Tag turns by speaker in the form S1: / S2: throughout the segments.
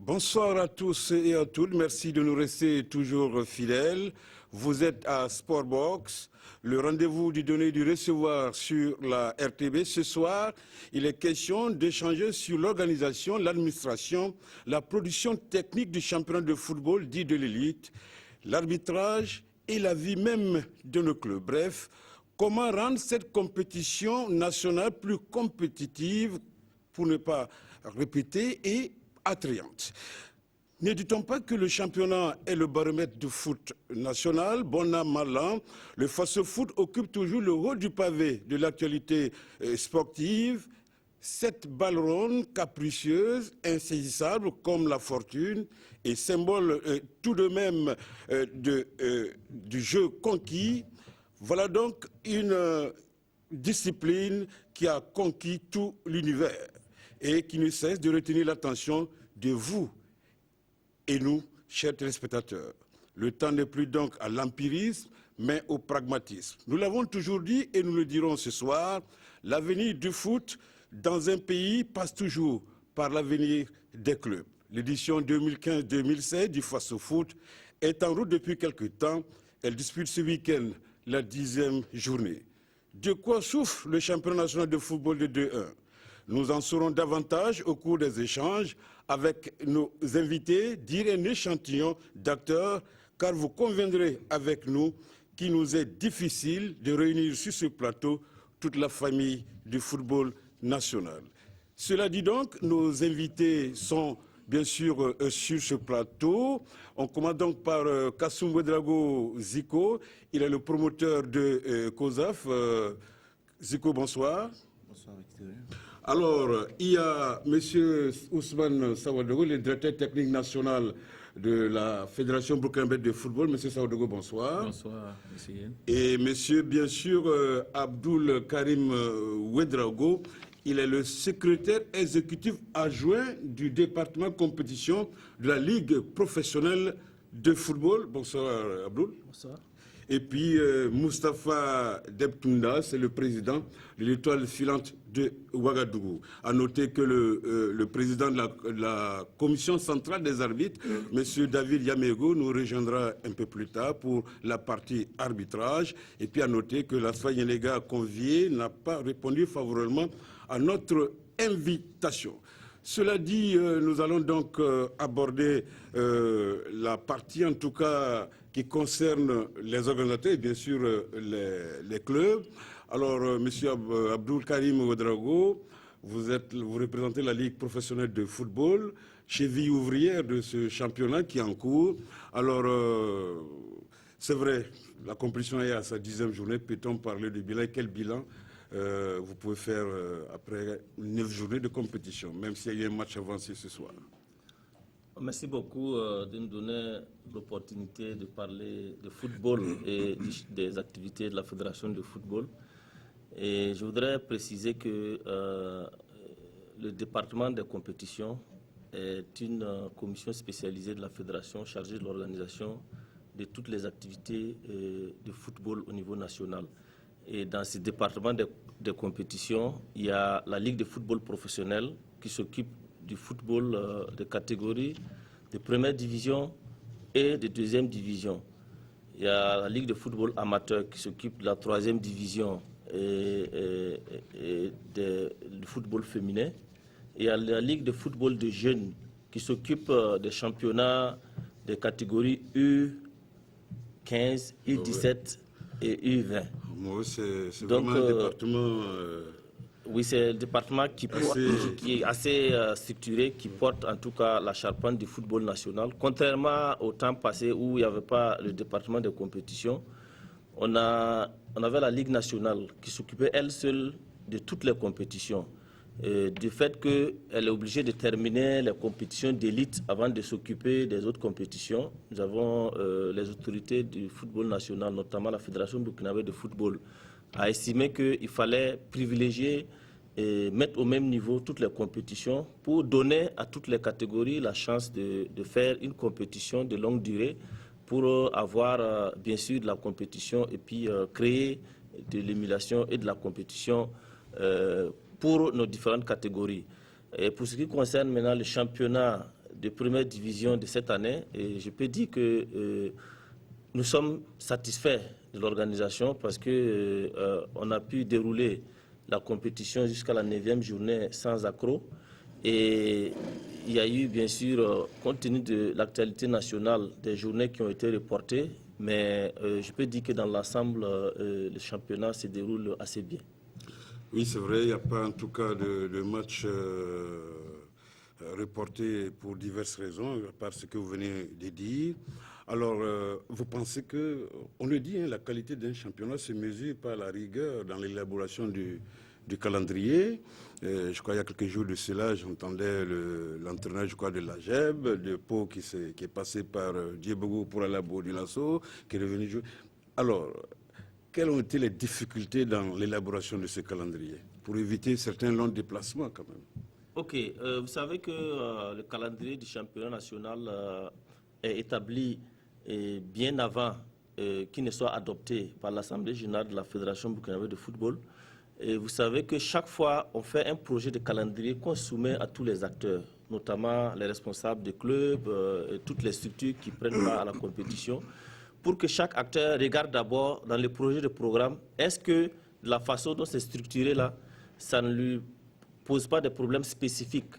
S1: Bonsoir à tous et à toutes. Merci de nous rester toujours fidèles. Vous êtes à Sportbox, le rendez-vous du donner et du recevoir sur la RTB. Ce soir, il est question d'échanger sur l'organisation, l'administration, la production technique du championnat de football dit de l'élite, l'arbitrage et la vie même de nos clubs. Bref, comment rendre cette compétition nationale plus compétitive, pour ne pas répéter, et attrayante. Ne dit-on pas que le championnat est le baromètre du foot national? Bon an, mal an, le foot occupe toujours le haut du pavé de l'actualité sportive. Cette balle ronde, capricieuse, insaisissable comme la fortune et symbole tout de même du jeu conquis. Voilà donc une discipline qui a conquis tout l'univers et qui ne cesse de retenir l'attention de vous et nous, chers téléspectateurs. Le temps n'est plus donc à l'empirisme, mais au pragmatisme. Nous l'avons toujours dit et nous le dirons ce soir, l'avenir du foot dans un pays passe toujours par l'avenir des clubs. L'édition 2015-2016 du Foot est en route depuis quelque temps. Elle dispute ce week-end la 10e journée. De quoi souffre le championnat national de football de 2-1? Nous en saurons davantage au cours des échanges avec nos invités, dire un échantillon d'acteurs, car vous conviendrez avec nous qu'il nous est difficile de réunir sur ce plateau toute la famille du football national. Cela dit donc, nos invités sont bien sûr sur ce plateau. On commence donc par Kassoum Ouedraogo Zico. Il est le promoteur de COSAF. Zico, bonsoir.
S2: Bonsoir, Victor.
S1: Alors, il y a M. Ousmane Sawadogo, le directeur technique national de la Fédération burkinabé de football. M. Sawadogo, bonsoir.
S2: Bonsoir, monsieur.
S1: Et M. bien sûr Abdoul Karim Ouedraogo, il est le secrétaire exécutif adjoint du département compétition de la Ligue professionnelle de football. Bonsoir Abdoul.
S2: Bonsoir.
S1: Et puis Moustapha Debtounda, c'est le président de l'étoile filante de Ouagadougou. À noter que le président de la commission centrale des arbitres, M. David Yamego, nous rejoindra un peu plus tard pour la partie arbitrage. Et puis à noter que la Soignenega conviée n'a pas répondu favorablement à notre invitation. Cela dit, nous allons donc aborder la partie, en tout cas, qui concerne les organisateurs et bien sûr les clubs. Alors, Monsieur Abdoul Karim Ouedraogo, vous représentez la Ligue professionnelle de football, cheville ouvrière de ce championnat qui est en cours. Alors, c'est vrai, la compétition est à sa 10e journée. Peut-on parler du bilan? Quel bilan vous pouvez faire après 9 journées de compétition, même s'il y a eu un match avancé ce soir?
S3: Merci beaucoup de nous donner l'opportunité de parler de football et des activités de la Fédération de football. Et je voudrais préciser que le département des compétitions est une commission spécialisée de la Fédération chargée de l'organisation de toutes les activités de football au niveau national. Et dans ce département de compétition, il y a la Ligue de football professionnel qui s'occupe du football de catégorie de première division et de deuxième division. Il y a la Ligue de football amateur qui s'occupe de la 3e division et du football féminin. Et il y a la Ligue de football de jeunes qui s'occupe des championnats de catégorie U15, U17 et U20.
S1: Moi, c'est vraiment un département...
S3: Oui, c'est un département qui est assez structuré, qui porte en tout cas la charpente du football national. Contrairement au temps passé où il n'y avait pas le département de compétition, on avait la Ligue nationale qui s'occupait elle seule de toutes les compétitions. Du fait qu'elle est obligée de terminer les compétitions d'élite avant de s'occuper des autres compétitions, nous avons les autorités du football national, notamment la Fédération burkinabé de football, a estimé qu'il fallait privilégier et mettre au même niveau toutes les compétitions pour donner à toutes les catégories la chance de faire une compétition de longue durée pour avoir bien sûr de la compétition et puis créer de l'émulation et de la compétition pour nos différentes catégories. Et pour ce qui concerne maintenant le championnat de première division de cette année. Et je peux dire que nous sommes satisfaits de l'organisation parce qu'on a pu dérouler la compétition jusqu'à la 9e journée sans accroc. Et il y a eu, bien sûr, compte tenu de l'actualité nationale, des journées qui ont été reportées. Mais je peux dire que dans l'ensemble, le championnat se déroule assez bien.
S1: Oui, c'est vrai, il n'y a pas en tout cas de match reporté pour diverses raisons, à part ce que vous venez de dire. Alors, vous pensez que, on le dit, hein, la qualité d'un championnat se mesure par la rigueur dans l'élaboration du calendrier. Je crois qu'il y a quelques jours de cela, j'entendais l'entraîneur, je crois, de la GEB, de Pau, qui est passé par Diebogo pour aller à Bourg-du-Lasso, qui est revenu jouer. Alors, quelles ont été les difficultés dans l'élaboration de ce calendrier pour éviter certains longs déplacements quand même?
S3: Ok, vous savez que le calendrier du championnat national est établi bien avant qu'il ne soit adopté par l'Assemblée générale de la Fédération burkinabé de football. Et vous savez que chaque fois, on fait un projet de calendrier qu'on soumet à tous les acteurs, notamment les responsables des clubs, et toutes les structures qui prennent part à la compétition, pour que chaque acteur regarde d'abord dans les projets de programme, est-ce que la façon dont c'est structuré là, ça ne lui pose pas de problèmes spécifiques.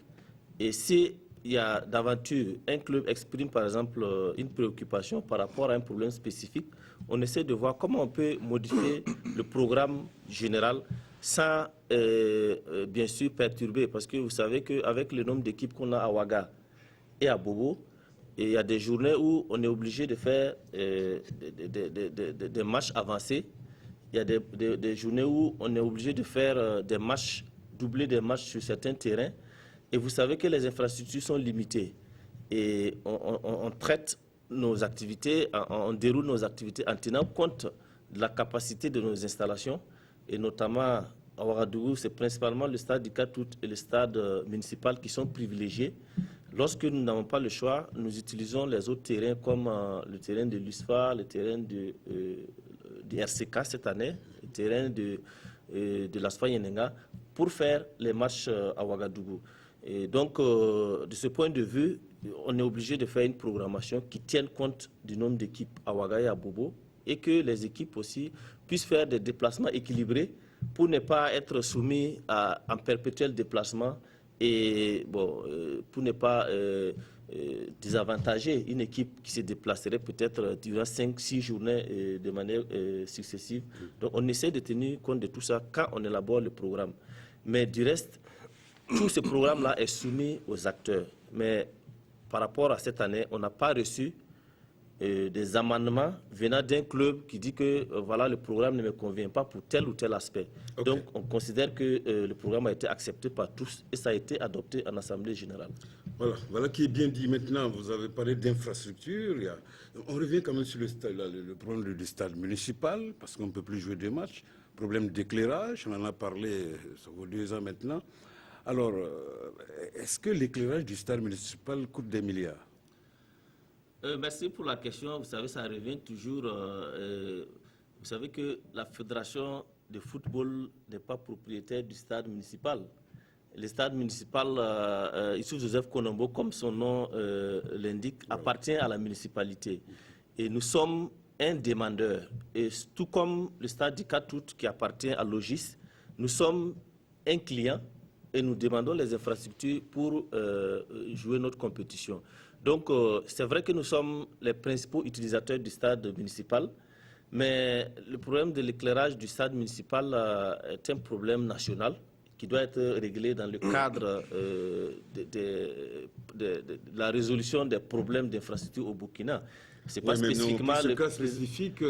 S3: Et si il y a d'aventure, un club exprime par exemple une préoccupation par rapport à un problème spécifique, on essaie de voir comment on peut modifier le programme général sans bien sûr perturber. Parce que vous savez qu'avec le nombre d'équipes qu'on a à Ouaga et à Bobo, il y a des journées où on est obligé de faire des matchs avancés. Il y a des journées où on est obligé de faire des matchs, doubler des matchs sur certains terrains. Et vous savez que les infrastructures sont limitées. Et on traite nos activités, on déroule nos activités en tenant compte de la capacité de nos installations. Et notamment à Ouagadougou, c'est principalement le stade d'Ikatout et le stade municipal qui sont privilégiés. Lorsque nous n'avons pas le choix, nous utilisons les autres terrains comme le terrain de l'USFA, le terrain du RCK cette année, le terrain de l'ASFA Yenenga pour faire les matchs à Ouagadougou. Et donc, de ce point de vue, on est obligé de faire une programmation qui tienne compte du nombre d'équipes à Ouaga et à Bobo et que les équipes aussi puissent faire des déplacements équilibrés pour ne pas être soumis à un perpétuel déplacement et bon, pour ne pas désavantager une équipe qui se déplacerait peut-être durant 5-6 journées de manière successive. Donc on essaie de tenir compte de tout ça quand on élabore le programme. Mais du reste, tout ce programme-là est soumis aux acteurs. Mais par rapport à cette année, on n'a pas reçu des amendements venant d'un club qui dit que voilà, le programme ne me convient pas pour tel ou tel aspect. Okay. Donc, on considère que le programme a été accepté par tous et ça a été adopté en Assemblée générale.
S1: Voilà qui est bien dit maintenant. Vous avez parlé d'infrastructure. On revient quand même sur le problème du stade municipal parce qu'on ne peut plus jouer des matchs. Problème d'éclairage, on en a parlé, ça vaut 2 ans maintenant. Alors, est-ce que l'éclairage du stade municipal coûte des milliards?
S3: Merci pour la question. Vous savez, ça revient toujours. Vous savez que la fédération de football n'est pas propriétaire du stade municipal. Le stade municipal, Youssouf Joseph Konombo, comme son nom l'indique, appartient à la municipalité. Et nous sommes un demandeur. Et tout comme le stade d'Ikatout qui appartient à Logis, nous sommes un client et nous demandons les infrastructures pour jouer notre compétition. Donc, c'est vrai que nous sommes les principaux utilisateurs du stade municipal, mais le problème de l'éclairage du stade municipal est un problème national qui doit être réglé dans le cadre de la résolution des problèmes d'infrastructure au Burkina. C'est pas spécifiquement
S1: ce cas spécifique.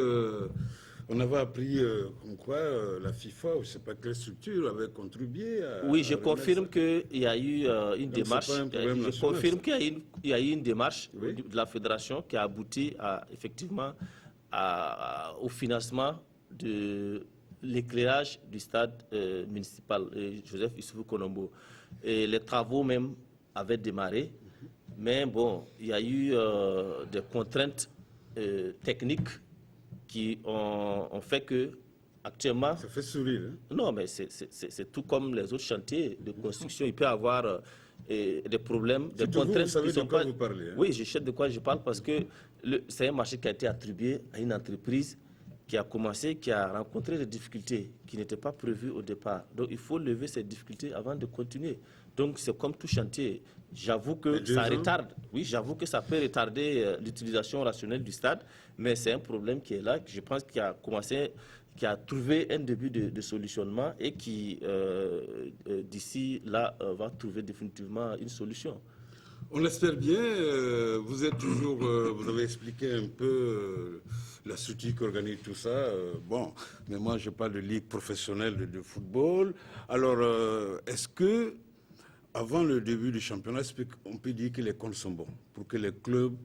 S1: On avait appris comme quoi la FIFA, je ne sais pas quelle structure, avait contribué à...
S3: Oui, je confirme qu'il y a eu une démarche.
S1: Je
S3: confirme qu'il y a eu une démarche de la fédération qui a abouti effectivement au financement de l'éclairage du stade municipal Joseph Issoufou Konombo. Et les travaux même avaient démarré, mais bon, il y a eu des contraintes techniques qui ont fait que, actuellement...
S1: Ça fait sourire, hein?
S3: Non, mais c'est tout comme les autres chantiers de construction. Il peut y avoir des problèmes, des
S1: Surtout
S3: contraintes
S1: vous savez
S3: qui sont
S1: de quoi
S3: pas...
S1: vous parlez. Hein?
S3: Oui, je sais de quoi je parle parce que c'est un marché qui a été attribué à une entreprise qui a commencé, qui a rencontré des difficultés qui n'étaient pas prévues au départ. Donc il faut lever ces difficultés avant de continuer. Donc c'est comme tout chantier. J'avoue que ça retarde. Oui, j'avoue que ça peut retarder l'utilisation rationnelle du stade, mais c'est un problème qui est là, que je pense qu'il a commencé, qui a trouvé un début de solutionnement et qui, d'ici là, va trouver définitivement une solution.
S1: On espère bien. Vous êtes toujours, vous avez expliqué un peu la structure qui organise tout ça. Bon, mais moi je parle de ligue professionnelle de football. Alors, est-ce que avant le début du championnat, on peut dire que les comptes sont bons pour que les clubs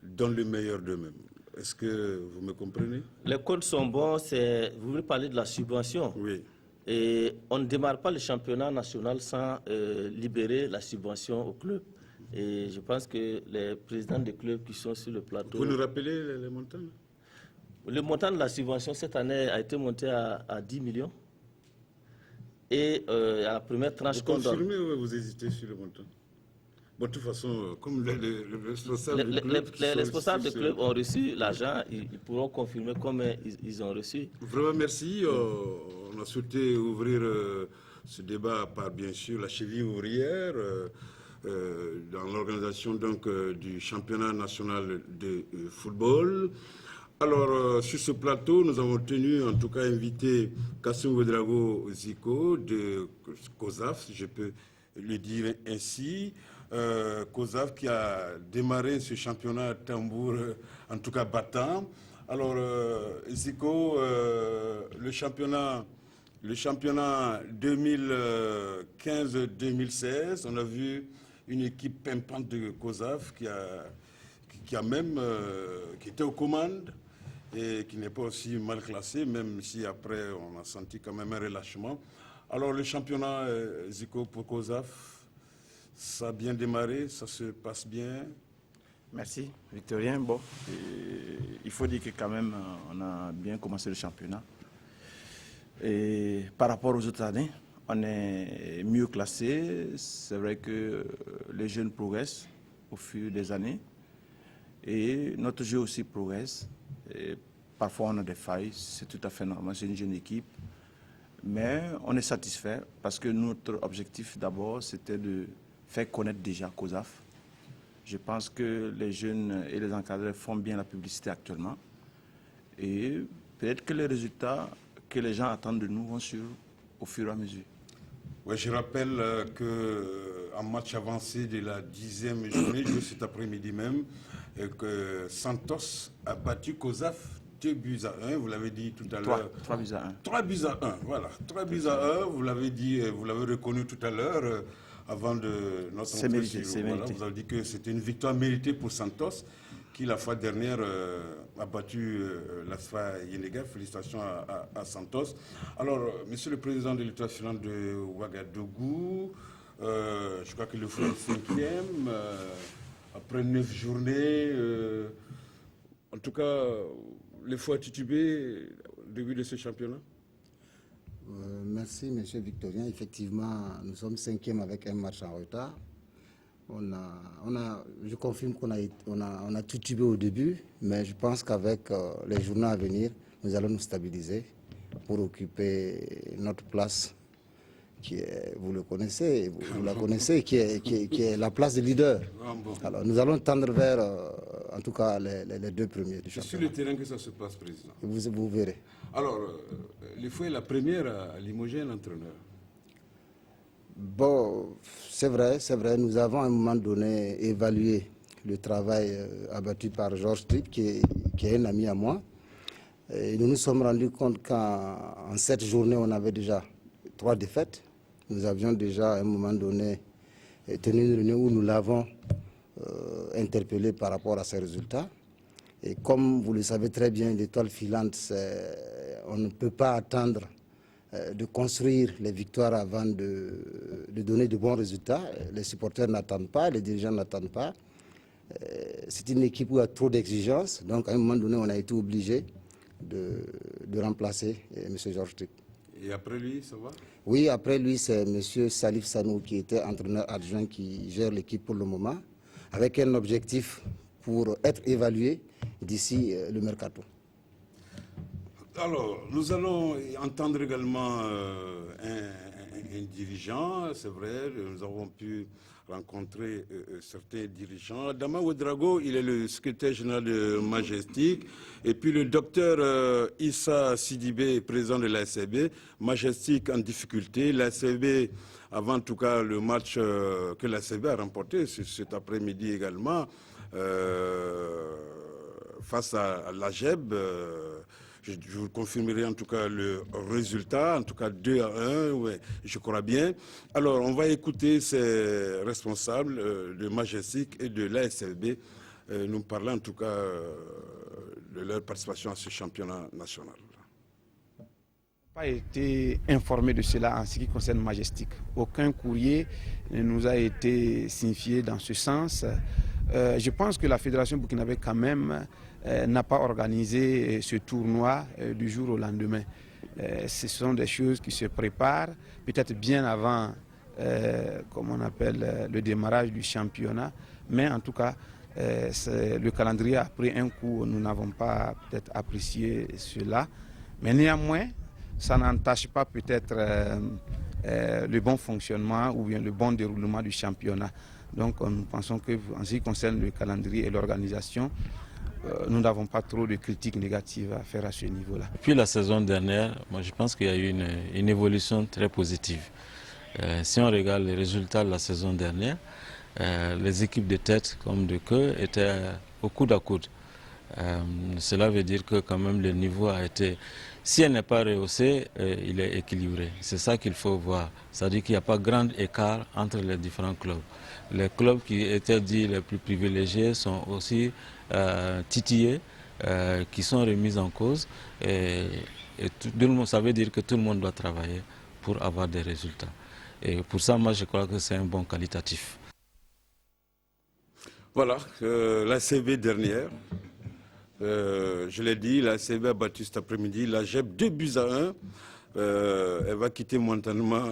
S1: donnent le meilleur d'eux-mêmes? Est-ce que vous me comprenez?
S3: Les comptes sont bons. Vous voulez parler de la subvention?
S1: Oui.
S3: Et on ne démarre pas le championnat national sans libérer la subvention aux clubs. Et je pense que les présidents des clubs qui sont sur le plateau...
S1: Vous nous rappelez les montants?
S3: Le montant de la subvention cette année a été monté à 10 millions. Et à la première tranche qu'on donne...
S1: Vous confirmez ou vous hésitez sur le montant? Bon, de toute façon, comme les responsables du club...
S3: Les responsables du club ont reçu l'argent, ils pourront confirmer combien ils ont reçu.
S1: Vraiment, merci. On a souhaité ouvrir ce débat par, bien sûr, la cheville ouvrière dans l'organisation du championnat national de football. Alors, sur ce plateau, nous avons tenu, en tout cas, inviter Kassim Ouedraogo Zico de COSAF, si je peux le dire ainsi. COSAF qui a démarré ce championnat tambour, en tout cas battant. Alors, Zico, le championnat 2015-2016, on a vu une équipe pimpante de COSAF qui était aux commandes et qui n'est pas aussi mal classée, même si après on a senti quand même un relâchement. Alors le championnat Zico pour COSAF, ça a bien démarré, ça se passe bien.
S2: Merci, Victorien. Bon, il faut dire que quand même, on a bien commencé le championnat. Et par rapport aux autres années, on est mieux classé. C'est vrai que les jeunes progressent au fil des années. Et notre jeu aussi progresse. Et parfois, on a des failles, c'est tout à fait normal, c'est une jeune équipe. Mais on est satisfait parce que notre objectif d'abord, c'était de faire connaître déjà COSAF. Je pense que les jeunes et les encadrés font bien la publicité actuellement. Et peut-être que les résultats que les gens attendent de nous vont suivre au fur et à mesure.
S1: Ouais, je rappelle qu'en match avancé de la 10e journée, joué cet après-midi même, que Santos a battu COSAF 2-1, vous l'avez dit tout à l'heure.
S2: 3-1.
S1: 3-1, voilà. 3-1, vous l'avez dit, vous l'avez reconnu tout à l'heure, avant de notre
S2: C'est mérité, c'est mérité.
S1: Vous avez dit que c'était une victoire méritée pour Santos, qui la fois dernière a battu l'ASFA Yenega. Félicitations à Santos. Alors, Monsieur le Président de l'État national de Ouagadougou, je crois que le foot est 5e, après 9 journées. En tout cas, les fois titubés au début de ce championnat.
S4: Merci, Monsieur Victorien. Effectivement, nous sommes 5e avec un match en retard. Je confirme qu'on a titubé au début, mais je pense qu'avec les journées à venir, nous allons nous stabiliser pour occuper notre place, qui est, vous le connaissez, vous la connaissez, qui est la place de leader. Alors, nous allons tendre vers, en tout cas, les deux premiers du championnat.
S1: C'est sur le terrain que ça se passe, Président.
S4: Vous verrez.
S1: Alors, les fois est la première à limoger l'entraîneur.
S4: Bon, c'est vrai, nous avons à un moment donné évalué le travail abattu par Georges Tripp, qui est un ami à moi. Et nous nous sommes rendus compte qu'en 7 journées, on avait déjà 3 défaites. Nous avions déjà à un moment donné tenu une réunion où nous l'avons interpellé par rapport à ces résultats. Et comme vous le savez très bien, l'étoile filante, on ne peut pas attendre de construire les victoires avant de donner de bons résultats. Les supporters n'attendent pas, les dirigeants n'attendent pas. C'est une équipe où il y a trop d'exigences. Donc à un moment donné, on a été obligé de remplacer M. Georges Tripp.
S1: Et après lui, ça va?
S4: Oui, après lui, c'est M. Salif Sanou qui était entraîneur adjoint qui gère l'équipe pour le moment, avec un objectif pour être évalué d'ici le mercato.
S1: Alors, nous allons entendre également un dirigeant, c'est vrai, nous avons pu rencontrer certains dirigeants. Dama Ouedraogo, il est le secrétaire général de Majestic, et puis le docteur Issa Sidibé, président de l'ASCB, Majestic en difficulté. L'ASCB, avant en tout cas le match que l'ASCB a remporté cet après-midi également, face à l'AGEB, je vous confirmerai en tout cas le résultat, en tout cas 2-1, ouais, je crois bien. Alors, on va écouter ces responsables de Majestic et de l'ASLB nous parler en tout cas de leur participation à ce championnat national.
S5: Je n'ai pas été informé de cela en ce qui concerne Majestic. Aucun courrier ne nous a été signifié dans ce sens. Je pense que la Fédération burkinabé quand même n'a pas organisé ce tournoi du jour au lendemain. Ce sont des choses qui se préparent peut-être bien avant, comme on appelle, le démarrage du championnat. Mais en tout cas, le calendrier a pris un coup, nous n'avons pas peut-être apprécié cela. Mais néanmoins, ça n'entache pas peut-être le bon fonctionnement ou bien le bon déroulement du championnat. Donc nous pensons qu'en ce qui concerne le calendrier et l'organisation, nous n'avons pas trop de critiques négatives à faire à ce niveau-là.
S6: Depuis la saison dernière, moi je pense qu'il y a eu une évolution très positive. Si on regarde les résultats de la saison dernière, les équipes de tête comme de queue étaient au coude à coude. Cela veut dire que quand même le niveau a été, si elle n'est pas rehaussé, il est équilibré. C'est ça qu'il faut voir. C'est-à-dire qu'il n'y a pas grand écart entre les différents clubs. Les clubs qui étaient dits les plus privilégiés sont aussi titillés, qui sont remis en cause. Et ça veut dire que tout le monde doit travailler pour avoir des résultats. Et pour ça, moi, je crois que c'est un bon qualitatif.
S1: Voilà, la CV dernière. Je l'ai dit, la CV a battu cet après-midi la GEP 2-1. Elle va quitter momentanément,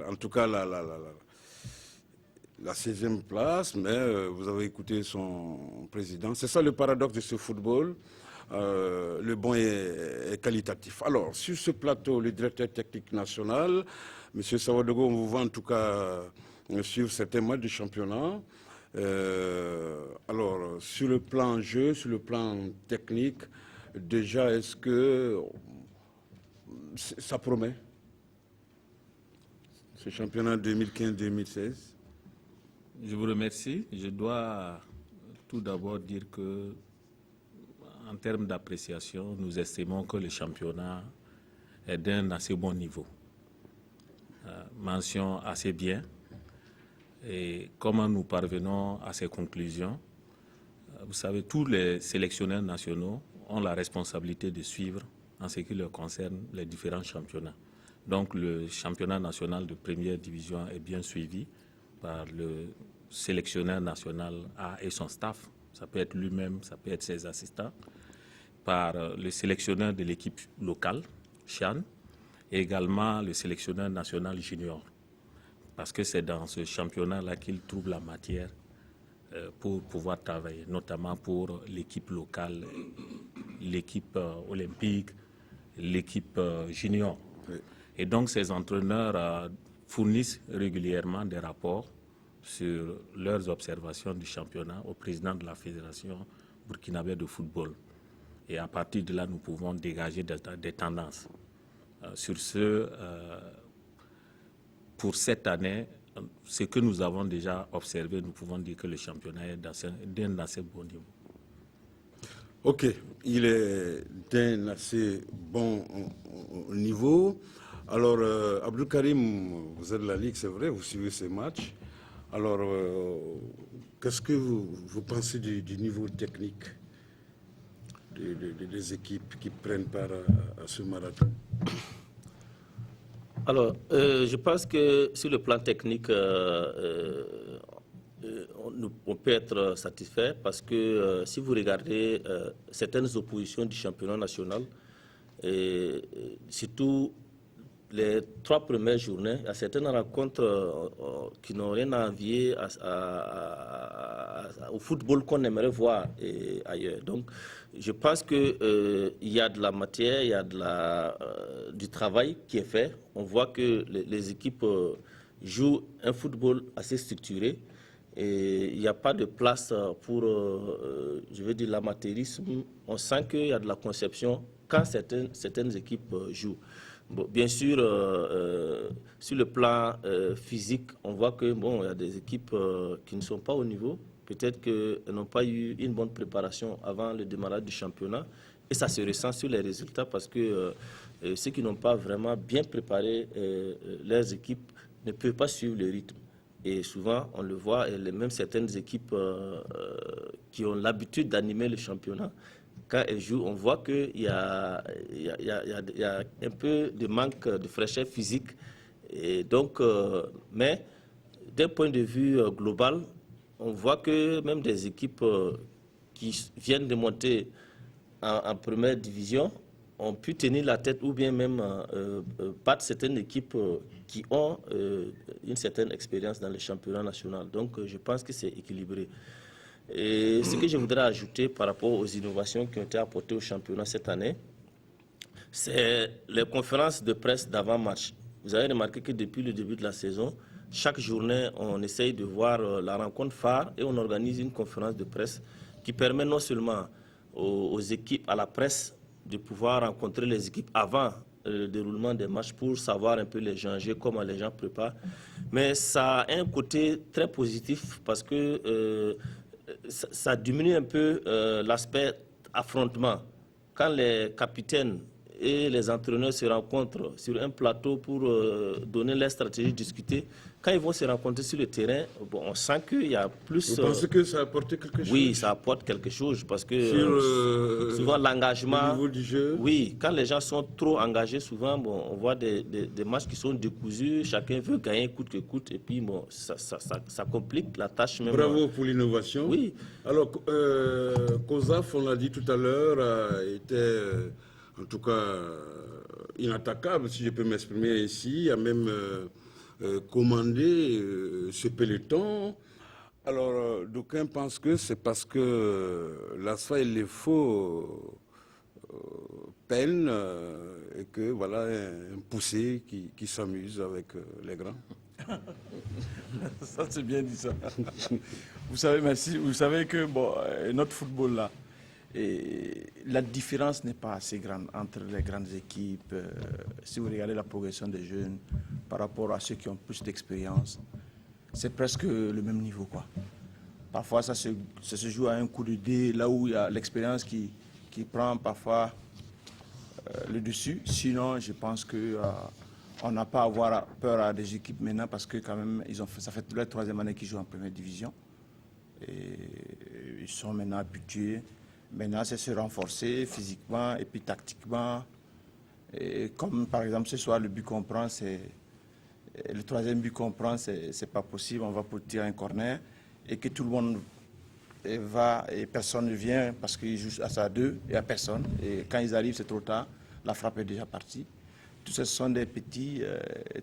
S1: en tout cas, la 16e place, mais vous avez écouté son président. C'est ça le paradoxe de ce football. Le bon est qualitatif. Alors, sur ce plateau, le directeur technique national, M. Sawadogo, on vous voit en tout cas suivre certains matchs du championnat. Alors, sur le plan jeu, sur le plan technique, déjà, est-ce que ça promet, ce championnat 2015-2016?
S3: Je vous remercie. Je dois tout d'abord dire que, en termes d'appréciation, nous estimons que le championnat est d'un assez bon niveau. Mention assez bien. Et comment nous parvenons à ces conclusions? Vous savez, tous les sélectionneurs nationaux ont la responsabilité de suivre, en ce qui leur concerne, les différents championnats. Donc le championnat national de première division est bien suivi par le sélectionneur national A et son staff. Ça peut être lui-même, ça peut être ses assistants. Par le sélectionneur de l'équipe locale, Chan, et également le sélectionneur national junior. Parce que c'est dans ce championnat-là qu'ils trouvent la matière pour pouvoir travailler, notamment pour l'équipe locale, l'équipe olympique, l'équipe junior. Oui. Et donc ces entraîneurs fournissent régulièrement des rapports sur leurs observations du championnat au président de la Fédération burkinabé de football. Et à partir de là, nous pouvons dégager des tendances. Sur ce, pour cette année, ce que nous avons déjà observé, nous pouvons dire que le championnat est d'un assez bon niveau.
S1: Ok, il est d'un assez bon niveau. Alors, Abdou Karim, vous êtes de la Ligue, c'est vrai, vous suivez ces matchs. Alors, qu'est-ce que vous pensez du niveau technique des équipes qui prennent part à ce marathon?
S3: Alors, je pense que sur le plan technique, on peut être satisfait parce que si vous regardez certaines oppositions du championnat national, surtout les 3 premières journées, il y a certaines rencontres qui n'ont rien à envier au football qu'on aimerait voir ailleurs. Donc, je pense qu'il y a de la matière, il y a du travail qui est fait. On voit que les équipes jouent un football assez structuré. Et il n'y a pas de place pour, je veux dire, l'amateurisme. On sent qu'il y a de la conception quand certaines équipes jouent. Bon, bien sûr, sur le plan physique, on voit que bon, il y a des équipes qui ne sont pas au niveau. Peut-être qu'elles n'ont pas eu une bonne préparation avant le démarrage du championnat. Et ça se ressent sur les résultats parce que ceux qui n'ont pas vraiment bien préparé leurs équipes ne peuvent pas suivre le rythme. Et souvent, on le voit, et même certaines équipes qui ont l'habitude d'animer le championnat, quand elles jouent, on voit qu'il y a un peu de manque de fraîcheur physique. Et donc, mais d'un point de vue global, on voit que même des équipes qui viennent de monter en première division ont pu tenir la tête ou bien même battre certaines équipes qui ont une certaine expérience dans le championnat national. Donc, je pense que c'est équilibré. Et ce que je voudrais ajouter par rapport aux innovations qui ont été apportées au championnat cette année, c'est les conférences de presse d'avant-match. Vous avez remarqué que depuis le début de la saison, chaque journée, on essaye de voir la rencontre phare et on organise une conférence de presse qui permet non seulement aux équipes, à la presse, de pouvoir rencontrer les équipes avant le déroulement des matchs pour savoir un peu les enjeux, comment les gens préparent. Mais ça a un côté très positif parce que ça diminue un peu l'aspect affrontement. Quand les capitaines et les entraîneurs se rencontrent sur un plateau pour donner leur stratégie, discuter, quand ils vont se rencontrer sur le terrain, bon, on sent qu'il y a plus...
S1: Vous pensez que ça a apporté quelque chose?
S3: Oui, ça apporte quelque chose parce que
S1: sur
S3: souvent l'engagement...
S1: Au niveau du jeu?
S3: Oui, quand les gens sont trop engagés, souvent bon, on voit des matchs qui sont décousus, chacun veut gagner coûte que coûte et puis bon, ça complique la tâche même.
S1: Bravo pour l'innovation.
S3: Oui.
S1: Alors, COSAF, on l'a dit tout à l'heure, était en tout cas inattaquable, si je peux m'exprimer ainsi, a même commandé ce peloton. Alors, d'aucuns pensent que c'est parce que l'ASFA et les faux peine et que voilà un poussé qui s'amuse avec les grands.
S2: Ça, c'est bien dit ça. Vous savez, merci. Vous savez que bon, notre football là, la différence n'est pas assez grande entre les grandes équipes. Si vous regardez la progression des jeunes par rapport à ceux qui ont plus d'expérience, c'est presque le même niveau, quoi. Parfois, ça se joue à un coup de dé, là où il y a l'expérience qui prend parfois le dessus. Sinon, je pense qu'on n'a pas à avoir peur à des équipes maintenant parce que quand même, ça fait la 3e année qu'ils jouent en première division. Et ils sont maintenant habitués. Maintenant, c'est se renforcer physiquement et puis tactiquement. Et comme par exemple ce soir, le but qu'on prend, c'est le 3e but qu'on prend, c'est pas possible. On va pour tirer un corner et que tout le monde va et personne ne vient parce qu'ils jouent à ça 2 et à personne. Et quand ils arrivent, c'est trop tard. La frappe est déjà partie. Tout ça, ce sont des petits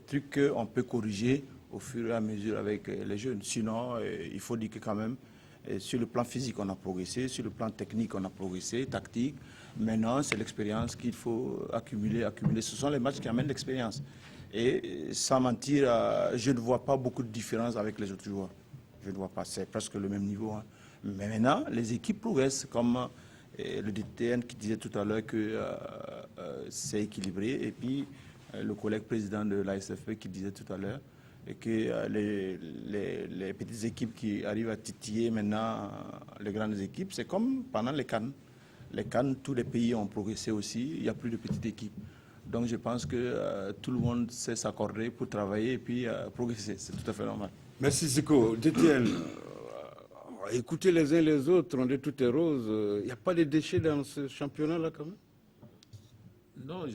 S2: trucs qu'on peut corriger au fur et à mesure avec les jeunes. Sinon, il faut dire que quand même, sur le plan physique, on a progressé. Sur le plan technique, on a progressé, tactique. Maintenant, c'est l'expérience qu'il faut accumuler. Ce sont les matchs qui amènent l'expérience. Et sans mentir, je ne vois pas beaucoup de différence avec les autres joueurs. Je ne vois pas, c'est presque le même niveau. Hein. Mais maintenant, les équipes progressent, comme le DTN qui disait tout à l'heure que c'est équilibré. Et puis, le collègue président de l'ASFP qui disait tout à l'heure et que les petites équipes qui arrivent à titiller maintenant les grandes équipes, c'est comme pendant les CAN. Les CAN, tous les pays ont progressé aussi, il n'y a plus de petites équipes. Donc je pense que tout le monde sait s'accorder pour travailler et puis progresser, c'est tout à fait normal.
S1: Merci Zico. DTN, écoutez les uns les autres, on dit tout est rose. Il n'y a pas de déchets dans ce championnat-là quand même?
S7: Non,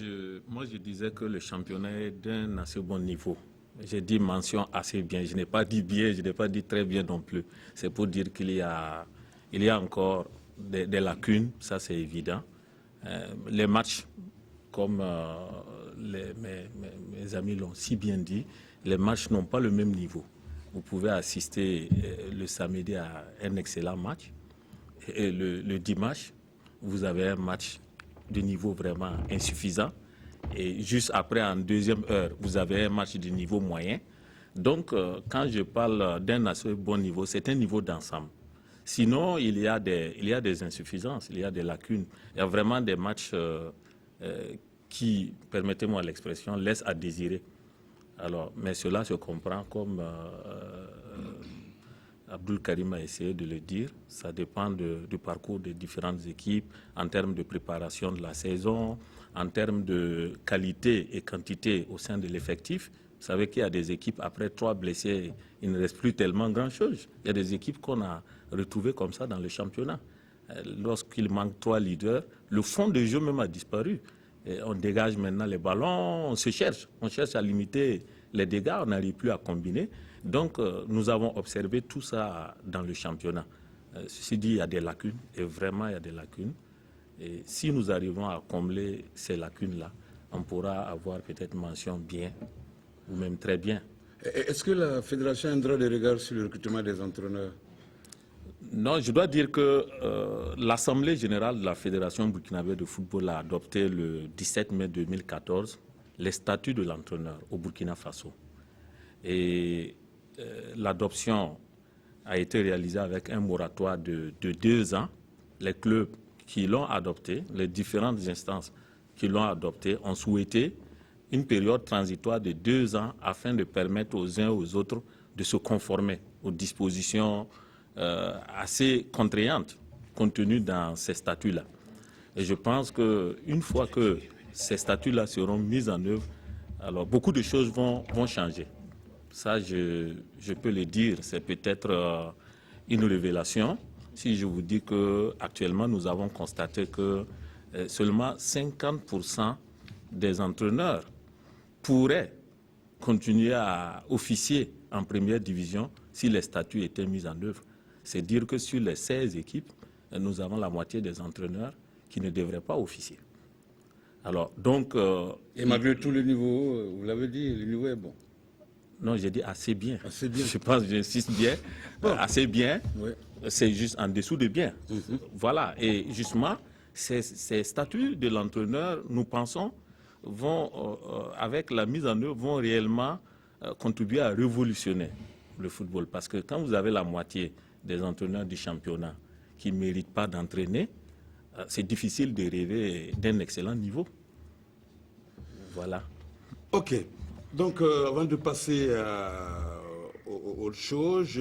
S7: moi je disais que le championnat est d'un assez bon niveau. J'ai dit mention assez bien, je n'ai pas dit bien, je n'ai pas dit très bien non plus. C'est pour dire qu'il y a encore des lacunes, ça c'est évident. Les matchs comme mes amis l'ont si bien dit, les matchs n'ont pas le même niveau. Vous pouvez assister le samedi à un excellent match et le dimanche, vous avez un match de niveau vraiment insuffisant et juste après, en deuxième heure, vous avez un match de niveau moyen. Donc, quand je parle d'un assez bon niveau, c'est un niveau d'ensemble. Sinon, il y a des insuffisances, il y a des lacunes. Il y a vraiment des matchs qui, permettez-moi l'expression, laissent à désirer. Alors, mais cela se comprend comme Abdul Karim a essayé de le dire. Ça dépend du parcours des différentes équipes en termes de préparation de la saison, en termes de qualité et quantité au sein de l'effectif. Vous savez qu'il y a des équipes, après 3 blessés, il ne reste plus tellement grand-chose. Il y a des équipes qu'on a retrouvées comme ça dans le championnat. Lorsqu'il manque 3 leaders, le fond de jeu même a disparu. Et on dégage maintenant les ballons, on cherche à limiter les dégâts, on n'arrive plus à combiner. Donc nous avons observé tout ça dans le championnat. Ceci dit, il y a des lacunes, et vraiment il y a des lacunes. Et si nous arrivons à combler ces lacunes-là, on pourra avoir peut-être mention bien ou même très bien.
S1: Est-ce que la fédération a un droit de regard sur le recrutement des entraîneurs?
S7: Non, je dois dire que l'Assemblée générale de la Fédération burkinabé de football a adopté le 17 mai 2014 les statuts de l'entraîneur au Burkina Faso. Et l'adoption a été réalisée avec un moratoire de 2 ans. Les clubs qui l'ont adopté, les différentes instances qui l'ont adopté, ont souhaité une période transitoire de 2 ans afin de permettre aux uns et aux autres de se conformer aux dispositions assez contraignantes contenues dans ces statuts-là. Et je pense qu'une fois que ces statuts-là seront mis en œuvre, alors beaucoup de choses vont changer. Ça, je peux le dire, c'est peut-être une révélation si je vous dis qu'actuellement, nous avons constaté que seulement 50% des entraîneurs pourraient continuer à officier en première division si les statuts étaient mis en œuvre. C'est dire que sur les 16 équipes, nous avons la moitié des entraîneurs qui ne devraient pas officier. Alors, donc...
S1: et malgré tout le niveau, vous l'avez dit, le niveau est bon.
S7: Non, j'ai dit assez bien.
S1: Assez bien.
S7: Je pense que j'insiste bien. Bon. Assez bien,
S1: oui.
S7: C'est juste en dessous de bien. Voilà. Et justement, ces statuts de l'entraîneur, nous pensons, vont, avec la mise en œuvre, vont réellement contribuer à révolutionner le football. Parce que quand vous avez la moitié des entraîneurs du championnat qui ne méritent pas d'entraîner, c'est difficile de rêver d'un excellent niveau. Voilà.
S1: OK. Donc, avant de passer à autre chose,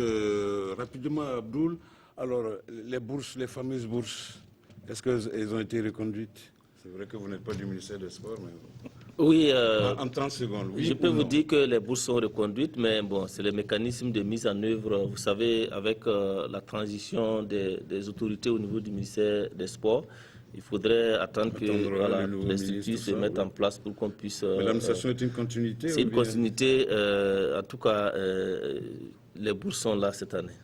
S1: rapidement, Abdoul, alors, les bourses, les fameuses bourses, est-ce qu'elles ont été reconduites? C'est vrai que vous n'êtes pas du ministère des Sports, mais...
S3: Oui,
S1: en 30 secondes, oui.
S3: Je peux vous dire que les bourses sont reconduites, mais bon, c'est le mécanisme de mise en œuvre. Vous savez, avec la transition des autorités au niveau du ministère des Sports, il faudrait attendre que les structures se mettent en place pour qu'on puisse...
S1: L'administration est une continuité?
S3: C'est une continuité. En tout cas, les bourses sont là cette année.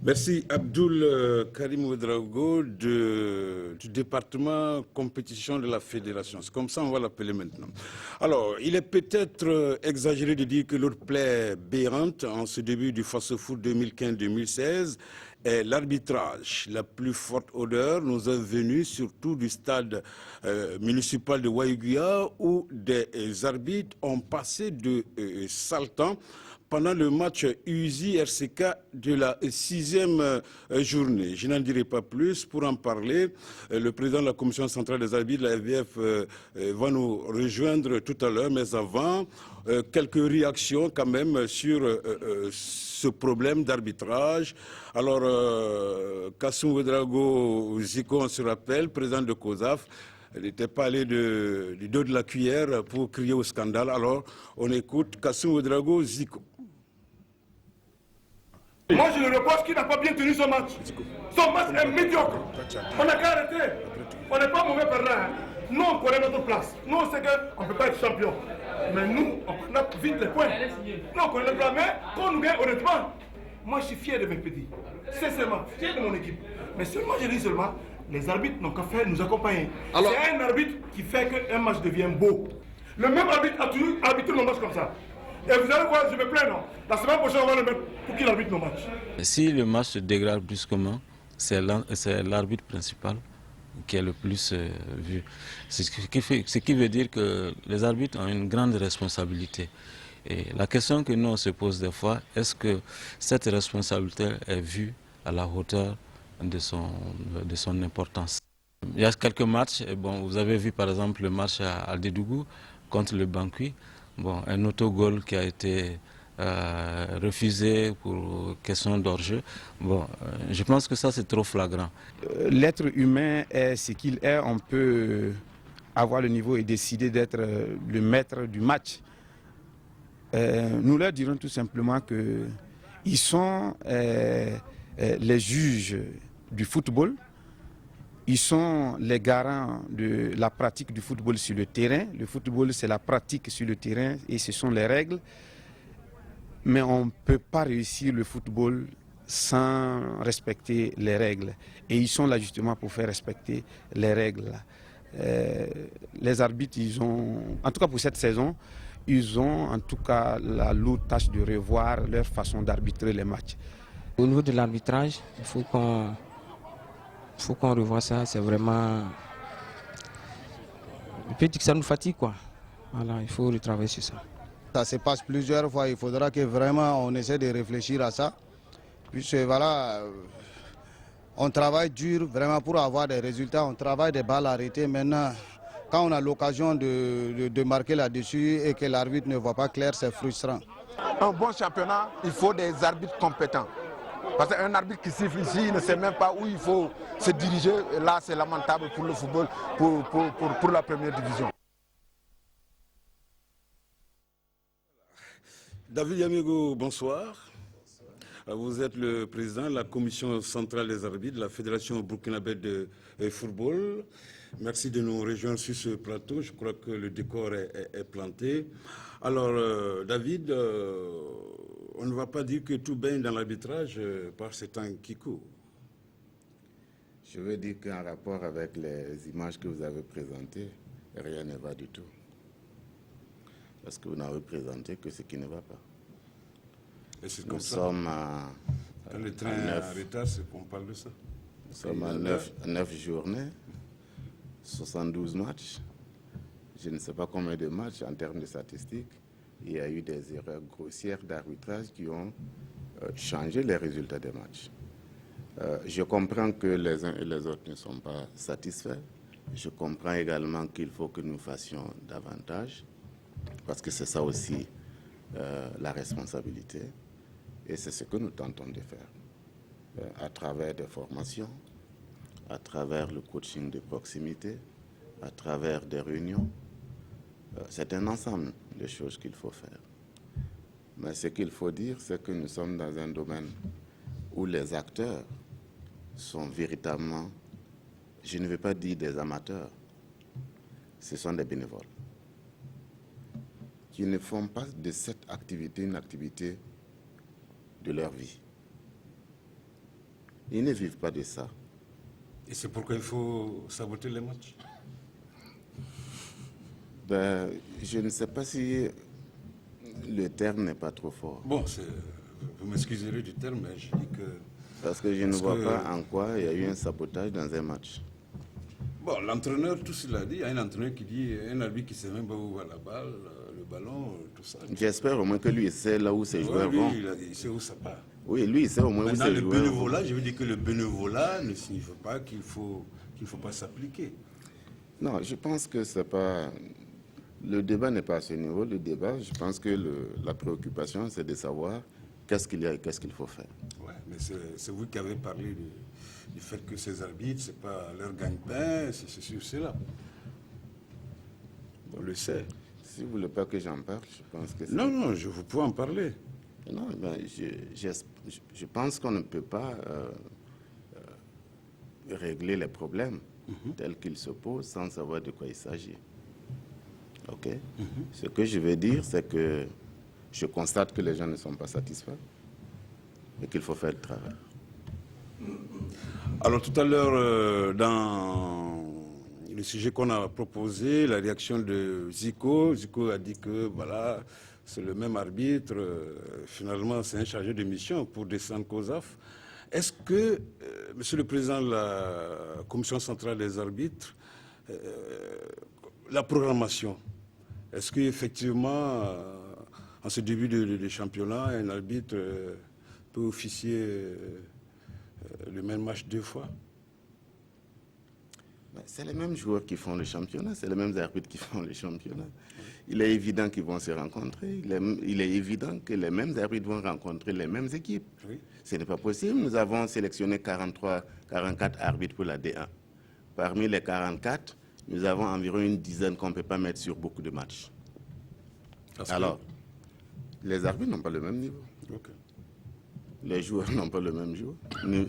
S1: Merci Abdoul Karim Ouedraogo du département compétition de la fédération. C'est comme ça on va l'appeler maintenant. Alors, il est peut-être exagéré de dire que l'autre plaie béante en ce début du Fast-Foot 2015-2016 est l'arbitrage. La plus forte odeur nous est venue surtout du stade municipal de Waïguia où des arbitres ont passé de sale temps pendant le match UZI-RCK de la 6e journée. Je n'en dirai pas plus. Pour en parler, le président de la Commission centrale des arbitres, la FVF, va nous rejoindre tout à l'heure. Mais avant, quelques réactions quand même sur ce problème d'arbitrage. Alors, Kassoum Ouedraogo Zico, on se rappelle, président de COSAF, elle n'était pas allé du dos de la cuillère pour crier au scandale. Alors, on écoute Kassoum Ouedraogo Zico.
S8: Moi, je le reproche qu'il n'a pas bien tenu son match. Son match est médiocre. On n'a qu'à arrêter. On n'est pas mauvais perdant. Nous, on connaît notre place. Nous, on sait qu'on ne peut pas être champion. Mais nous, on a vite les points. Nous, on connaît le plan. Mais quand on nous gagne, honnêtement, moi, je suis fier de mes petits. Sincèrement, fier de mon équipe. Mais seulement, je dis seulement, les arbitres n'ont qu'à faire nous accompagner. C'est un arbitre qui fait qu'un match devient beau. Le même arbitre a toujours arbitré nos matchs comme ça. Et vous allez voir, je me plains, non. La semaine prochaine, on va le mettre pour qu'il arbitre nos matchs.
S6: Si le match se dégrade brusquement, c'est l'arbitre principal qui est le plus vu. Ce qui veut dire que les arbitres ont une grande responsabilité. Et la question que nous on se pose des fois, est-ce que cette responsabilité est vue à la hauteur de son importance? Il y a quelques matchs, bon, vous avez vu par exemple le match à Dédougou contre le Bankui, bon, un autogol qui a été refusé pour question d'hors-jeu. Bon, je pense que ça c'est trop flagrant.
S5: L'être humain est ce qu'il est, on peut avoir le niveau et décider d'être le maître du match. Nous leur dirons tout simplement qu'ils sont les juges du football, ils sont les garants de la pratique du football sur le terrain. Le football, c'est la pratique sur le terrain et ce sont les règles. Mais on ne peut pas réussir le football sans respecter les règles. Et ils sont là justement pour faire respecter les règles. Les arbitres, ils ont, en tout cas pour cette saison, ils ont en tout cas la lourde tâche de revoir leur façon d'arbitrer les matchs.
S9: Au niveau de l'arbitrage, il faut qu'on revoie ça. C'est vraiment... Je peux dire que ça nous fatigue, quoi. Voilà, il faut retravailler sur ça.
S4: Ça se passe plusieurs fois, il faudra que vraiment on essaie de réfléchir à ça. Puisque voilà, on travaille dur vraiment pour avoir des résultats, on travaille des balles arrêtées. Maintenant, quand on a l'occasion de marquer là-dessus et que l'arbitre ne voit pas clair, c'est frustrant.
S10: Un bon championnat, il faut des arbitres compétents. Parce qu'un arbitre qui siffle ici, il ne sait même pas où il faut se diriger. Et là, c'est lamentable pour le football, pour la première division.
S1: David Yamigo, bonsoir. Vous êtes le président de la commission centrale des arbitres de la Fédération burkinabé de football. Merci de nous rejoindre sur ce plateau. Je crois que le décor est planté. Alors, David, on ne va pas dire que tout baigne dans l'arbitrage par ces temps qui courent.
S11: Je veux dire qu'en rapport avec les images que vous avez présentées, rien ne va du tout. Parce que vous n'avez présenté que ce qui ne va pas.
S1: Nous sommes quand le train est en retard, c'est qu'on parle de ça.
S11: Nous sommes à 9 journées, 72 matchs. Je ne sais pas combien de matchs en termes de statistiques. Il y a eu des erreurs grossières d'arbitrage qui ont changé les résultats des matchs. Je comprends que les uns et les autres ne sont pas satisfaits. Je comprends également qu'il faut que nous fassions davantage, parce que c'est ça aussi la responsabilité. Et c'est ce que nous tentons de faire à travers des formations, à travers le coaching de proximité, à travers des réunions. C'est un ensemble de choses qu'il faut faire. Mais ce qu'il faut dire, c'est que nous sommes dans un domaine où les acteurs sont véritablement, je ne vais pas dire des amateurs, ce sont des bénévoles qui ne font pas de cette activité une activité de leur vie. Ils ne vivent pas de ça.
S1: Et c'est pourquoi il faut saboter les matchs?
S11: Ben, je ne sais pas si le terme n'est pas trop fort.
S1: Bon, vous m'excuserez du terme, mais je dis que...
S11: Parce que je ne vois pas en quoi il y a eu un sabotage dans un match.
S1: Bon, l'entraîneur, tout cela dit, il y a un entraîneur qui dit, un arbitre qui ne sait même pas où va la balle, le ballon, tout ça.
S11: J'espère au moins que lui, il sait là où ses joueurs vont.
S1: Il sait où ça part.
S11: Oui, lui, il sait au moins où ses joueurs vont.
S1: Maintenant, le bénévolat, je veux dire que le bénévolat ne signifie pas qu'il ne faut pas s'appliquer.
S11: Non, je pense que c'est pas... Le débat n'est pas à ce niveau. Le débat, je pense que la préoccupation, c'est de savoir qu'est-ce qu'il y a et qu'est-ce qu'il faut faire.
S1: Oui, mais c'est vous qui avez parlé du fait que ces arbitres, ce n'est pas leur gagne-pain, c'est sur cela. On le sait.
S11: Si vous ne voulez pas que j'en parle, je pense que c'est...
S1: Non, vous pouvez en parler.
S11: Non, ben, je pense qu'on ne peut pas régler les problèmes tels qu'ils se posent sans savoir de quoi il s'agit. OK? Ce que je veux dire, c'est que je constate que les gens ne sont pas satisfaits et qu'il faut faire le travail.
S1: Alors tout à l'heure, dans le sujet qu'on a proposé, la réaction de Zico. Zico a dit que voilà, c'est le même arbitre. Finalement, c'est un chargé de mission pour descendre COSAF. Est-ce que, Monsieur le Président de la Commission centrale des arbitres, la programmation, est-ce qu'effectivement, en ce début de championnat, un arbitre peut officier le même match 2 fois?
S11: C'est les mêmes joueurs qui font le championnat, c'est les mêmes arbitres qui font le championnat. Il est évident qu'ils vont se rencontrer, il est évident que les mêmes arbitres vont rencontrer les mêmes équipes. Oui. Ce n'est pas possible. Nous avons sélectionné 44 arbitres pour la D1. Parmi les 44, nous avons environ une dizaine qu'on ne peut pas mettre sur beaucoup de matchs. Alors, les arbitres n'ont pas le même niveau. Okay. Les joueurs n'ont pas le même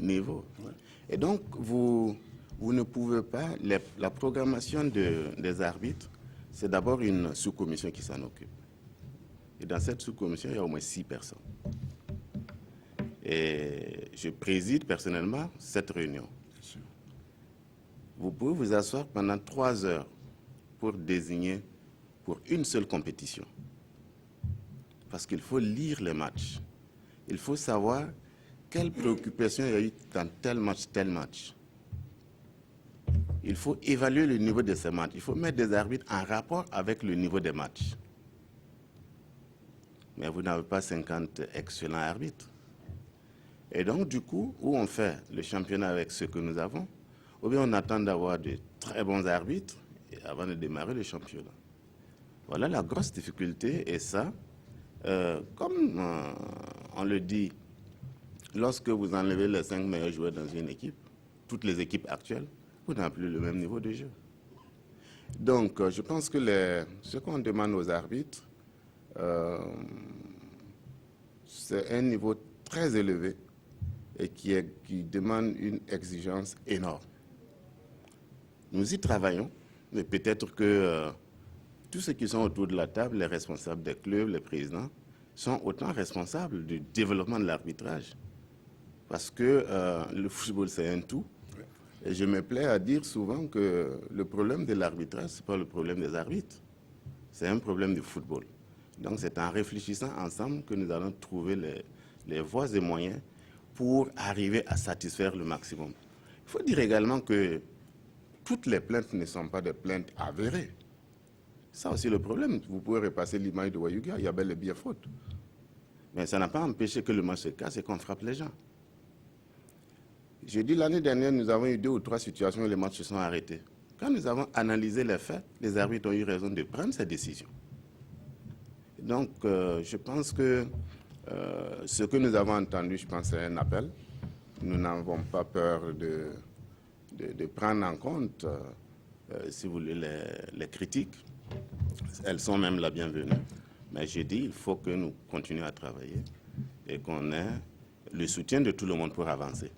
S11: niveau. Ouais. Et donc, vous ne pouvez pas... La programmation des arbitres, c'est d'abord une sous-commission qui s'en occupe. Et dans cette sous-commission, il y a au moins 6 personnes. Et je préside personnellement cette réunion. Vous pouvez vous asseoir pendant 3 heures pour désigner pour une seule compétition. Parce qu'il faut lire les matchs. Il faut savoir quelles préoccupations il y a eu dans tel match. Il faut évaluer le niveau de ces matchs. Il faut mettre des arbitres en rapport avec le niveau des matchs. Mais vous n'avez pas 50 excellents arbitres. Et donc, du coup, où on fait le championnat avec ce que nous avons, ou bien on attend d'avoir de très bons arbitres avant de démarrer le championnat. Voilà la grosse difficulté. Et ça, comme on le dit, lorsque vous enlevez les 5 meilleurs joueurs dans une équipe, toutes les équipes actuelles, vous n'avez plus le même niveau de jeu. Donc, je pense que ce qu'on demande aux arbitres, c'est un niveau très élevé et qui demande une exigence énorme. Nous y travaillons, mais peut-être que tous ceux qui sont autour de la table, les responsables des clubs, les présidents, sont autant responsables du développement de l'arbitrage. Parce que le football, c'est un tout. Et je me plais à dire souvent que le problème de l'arbitrage, ce n'est pas le problème des arbitres. C'est un problème du football. Donc c'est en réfléchissant ensemble que nous allons trouver les voies et moyens pour arriver à satisfaire le maximum. Il faut dire également que toutes les plaintes ne sont pas des plaintes avérées. Ça aussi le problème. Vous pouvez repasser l'image de Wayuga, il y a bel et bien faute. Mais ça n'a pas empêché que le match se casse et qu'on frappe les gens. J'ai dit l'année dernière, nous avons eu 2 ou 3 situations où les matchs se sont arrêtés. Quand nous avons analysé les faits, les arbitres ont eu raison de prendre ces décisions. Donc, je pense que ce que nous avons entendu, je pense, c'est un appel. Nous n'avons pas peur de prendre en compte, si vous voulez, les critiques. Elles sont même la bienvenue. Mais j'ai dit, il faut que nous continuions à travailler et qu'on ait le soutien de tout le monde pour avancer.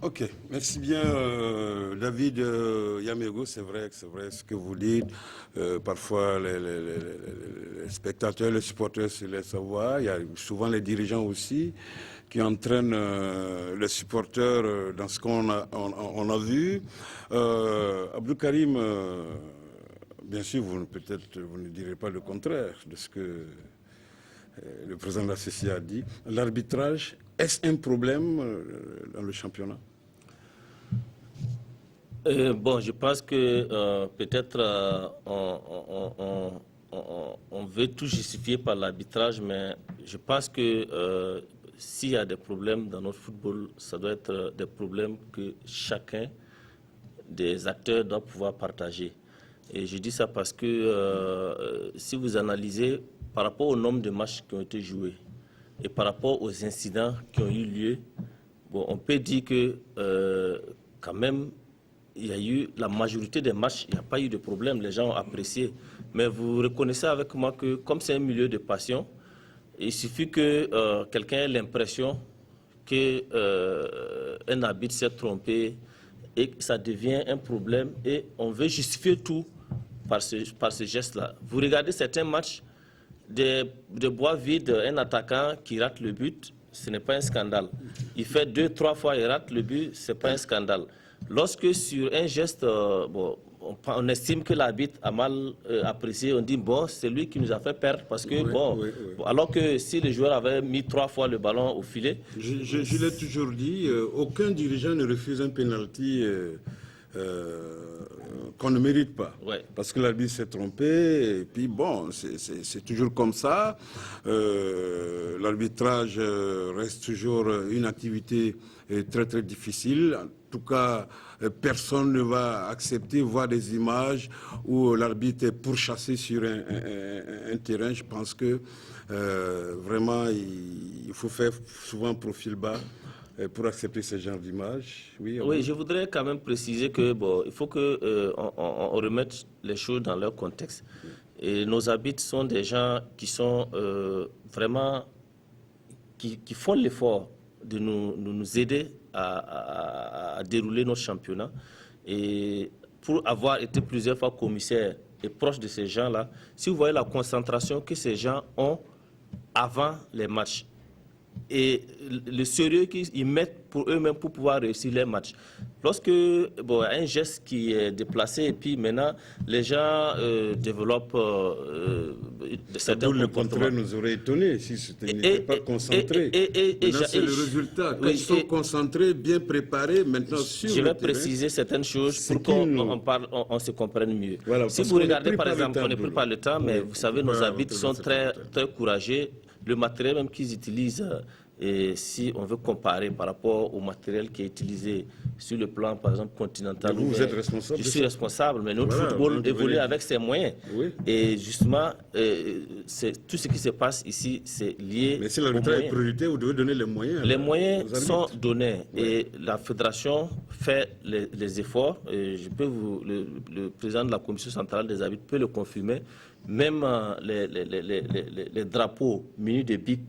S1: Ok, merci bien David Yamego, c'est vrai ce que vous dites. Parfois les spectateurs, les supporters se laissent savoir. Il y a souvent les dirigeants aussi qui entraînent les supporters dans ce qu'on a vu. Abdou Karim, bien sûr, peut-être vous ne direz pas le contraire de ce que le président de la CCI a dit. L'arbitrage, est-ce un problème dans le championnat?
S3: Bon, je pense que peut-être on veut tout justifier par l'arbitrage, mais je pense que s'il y a des problèmes dans notre football, ça doit être des problèmes que chacun des acteurs doit pouvoir partager. Et je dis ça parce que si vous analysez par rapport au nombre de matchs qui ont été joués et par rapport aux incidents qui ont eu lieu, bon, on peut dire que quand même, il y a eu la majorité des matchs, il n'y a pas eu de problème, les gens ont apprécié. Mais vous reconnaissez avec moi que comme c'est un milieu de passion, il suffit que quelqu'un ait l'impression qu'un arbitre s'est trompé et que ça devient un problème et on veut justifier tout par ce geste-là. Vous regardez certains matchs de bois vide, un attaquant qui rate le but, ce n'est pas un scandale. Il fait 2-3 fois, il rate le but, ce n'est pas un scandale. Lorsque sur un geste, bon, on estime que l'arbitre a mal apprécié, on dit bon, c'est lui qui nous a fait perdre parce que alors que si le joueur avait mis 3 fois le ballon au filet.
S1: Je l'ai toujours dit, aucun dirigeant ne refuse un penalty qu'on ne mérite pas. Parce que l'arbitre s'est trompé, et puis bon, c'est toujours comme ça. L'arbitrage reste toujours une activité très très difficile. En tout cas, personne ne va accepter voir des images où l'arbitre est pourchassé sur un terrain. Je pense que vraiment, il faut faire souvent profil bas pour accepter ce genre d'image.
S3: Oui, je voudrais quand même préciser que il faut que on remette les choses dans leur contexte. Et nos arbitres sont des gens qui sont vraiment qui font l'effort de nous aider à dérouler notre championnat. Et pour avoir été plusieurs fois commissaire et proche de ces gens-là, si vous voyez la concentration que ces gens ont avant les matchs et le sérieux qu'ils mettent pour eux-mêmes pour pouvoir réussir les matchs. Lorsque un geste qui est déplacé et puis maintenant les gens développent certains comportements.
S1: Le contraire nous aurait étonné si ce n'était pas concentré. Maintenant c'est le résultat. Quand ils sont concentrés, bien préparés, maintenant sur le terrain.
S3: Je vais préciser certaines choses pour qu'on se comprenne mieux. Voilà, si vous regardez par exemple, on n'est plus par le temps, mais vous savez, nos arbitres sont très, très courageux. Le matériel même qu'ils utilisent, et si on veut comparer par rapport au matériel qui est utilisé sur le plan, par exemple, continental,
S1: vous êtes responsable.
S3: Je suis responsable, mais notre football évolue avec ses moyens. Oui. Et justement, tout ce qui se passe ici, c'est lié.
S1: Mais si l'arbitrage est priorité, vous devez donner les moyens.
S3: Les moyens sont donnés et la fédération fait les efforts. Et je peux le président de la commission centrale des arbitres peut le confirmer. Même les drapeaux munis de bip,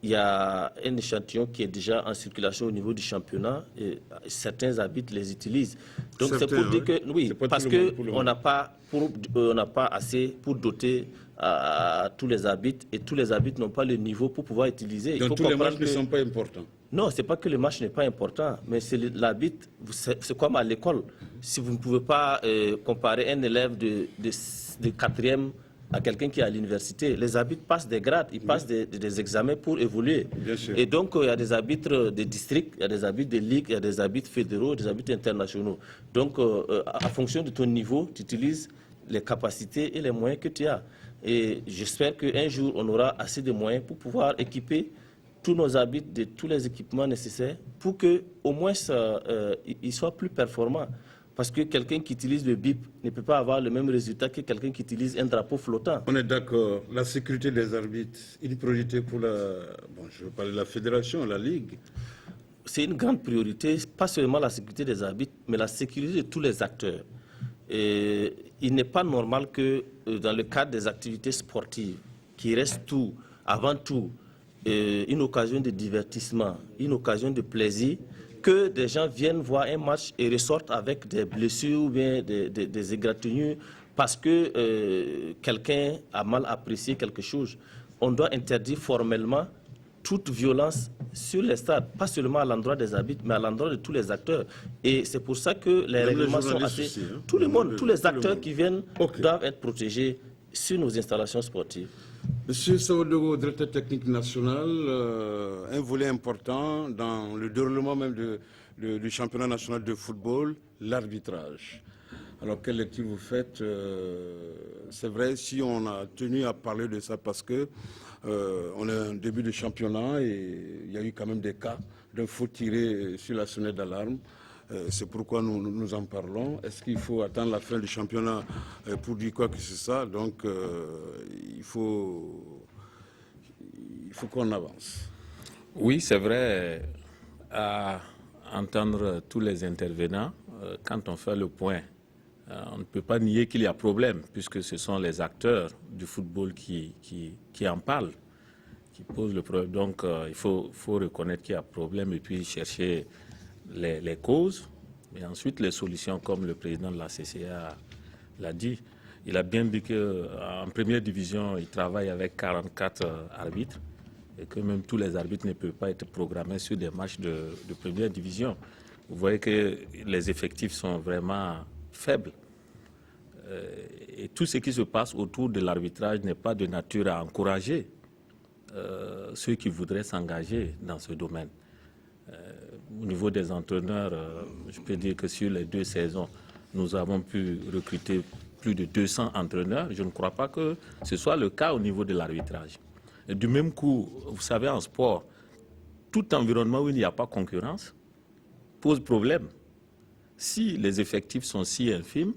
S3: il y a un échantillon qui est déjà en circulation au niveau du championnat et certains arbitres les utilisent. Donc c'est pour dire que oui, parce qu'on n'a pas assez pour doter à tous les arbitres et tous les arbitres n'ont pas le niveau pour pouvoir utiliser.
S1: Donc tous les matchs ne sont pas importants.
S3: Non, c'est pas que le match n'est pas important, mais c'est l'arbitre. C'est comme à l'école. Si vous ne pouvez pas comparer un élève de 4e à quelqu'un qui est à l'université, les arbitres passent des grades, ils passent des examens pour évoluer. Et donc, il y a des arbitres de district, il y a des arbitres de ligue, il y a des arbitres fédéraux, des arbitres internationaux. Donc, en fonction de ton niveau, tu utilises les capacités et les moyens que tu as. Et j'espère qu'un jour, on aura assez de moyens pour pouvoir équiper tous nos arbitres de tous les équipements nécessaires pour qu'au moins ils soient plus performants. Parce que quelqu'un qui utilise le bip ne peut pas avoir le même résultat que quelqu'un qui utilise un drapeau flottant.
S1: On est d'accord. La sécurité des arbitres, une priorité pour je veux parler de la fédération, la ligue.
S3: C'est une grande priorité, pas seulement la sécurité des arbitres, mais la sécurité de tous les acteurs. Et il n'est pas normal que dans le cadre des activités sportives, qui reste tout, avant tout, une occasion de divertissement, une occasion de plaisir, que des gens viennent voir un match et ressortent avec des blessures ou bien des égratignures parce que quelqu'un a mal apprécié quelque chose. On doit interdire formellement toute violence sur les stades, pas seulement à l'endroit des arbitres, mais à l'endroit de tous les acteurs. Et c'est pour ça que les règlements sont assez...
S1: Aussi, hein.
S3: Tout le monde, tous les acteurs qui viennent doivent être protégés sur nos installations sportives.
S1: Monsieur Saodogo, directeur technique national, un volet important dans le déroulement même du championnat national de football, l'arbitrage. Alors, quelle lecture vous faites? C'est vrai, si on a tenu à parler de ça parce que on est en début de championnat et il y a eu quand même des cas d'un faux tiré sur la sonnette d'alarme. C'est pourquoi nous en parlons. Est-ce qu'il faut attendre la fin du championnat pour dire quoi que c'est ça? Donc, il faut qu'on avance.
S7: Oui, c'est vrai. À entendre tous les intervenants, quand on fait le point, on ne peut pas nier qu'il y a problème, puisque ce sont les acteurs du football qui en parlent, qui posent le problème. Donc, il faut reconnaître qu'il y a problème et puis chercher les causes, et ensuite les solutions, comme le président de la CCA l'a dit. Il a bien dit qu'en première division, il travaille avec 44 arbitres et que même tous les arbitres ne peuvent pas être programmés sur des matchs de première division. Vous voyez que les effectifs sont vraiment faibles. Et tout ce qui se passe autour de l'arbitrage n'est pas de nature à encourager ceux qui voudraient s'engager dans ce domaine. Au niveau des entraîneurs, je peux dire que sur les 2 saisons, nous avons pu recruter plus de 200 entraîneurs. Je ne crois pas que ce soit le cas au niveau de l'arbitrage. Du même coup, vous savez, en sport, tout environnement où il n'y a pas concurrence pose problème. Si les effectifs sont si infimes,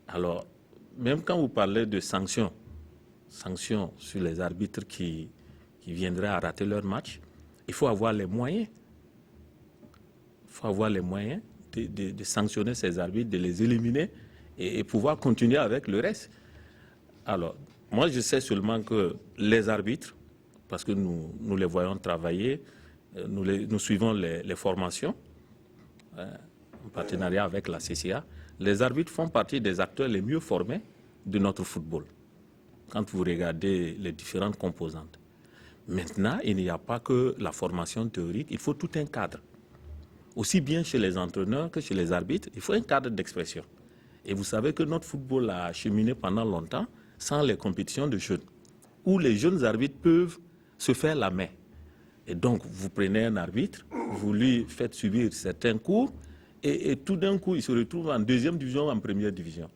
S7: alors même quand vous parlez de sanctions sur les arbitres qui viendraient à rater leur match, il faut avoir les moyens. Il faut avoir les moyens de sanctionner ces arbitres, de les éliminer et pouvoir continuer avec le reste. Alors, moi, je sais seulement que les arbitres, parce que nous les voyons travailler, nous suivons les formations en partenariat avec la CCA, les arbitres font partie des acteurs les mieux formés de notre football, quand vous regardez les différentes composantes. Maintenant, il n'y a pas que la formation théorique, il faut tout un cadre. Aussi bien chez les entraîneurs que chez les arbitres, il faut un cadre d'expression. Et vous savez que notre football a cheminé pendant longtemps sans les compétitions de jeunes, où les jeunes arbitres peuvent se faire la main. Et donc, vous prenez un arbitre, vous lui faites subir certains cours, et tout d'un coup, il se retrouve en 2e division, en 1re division.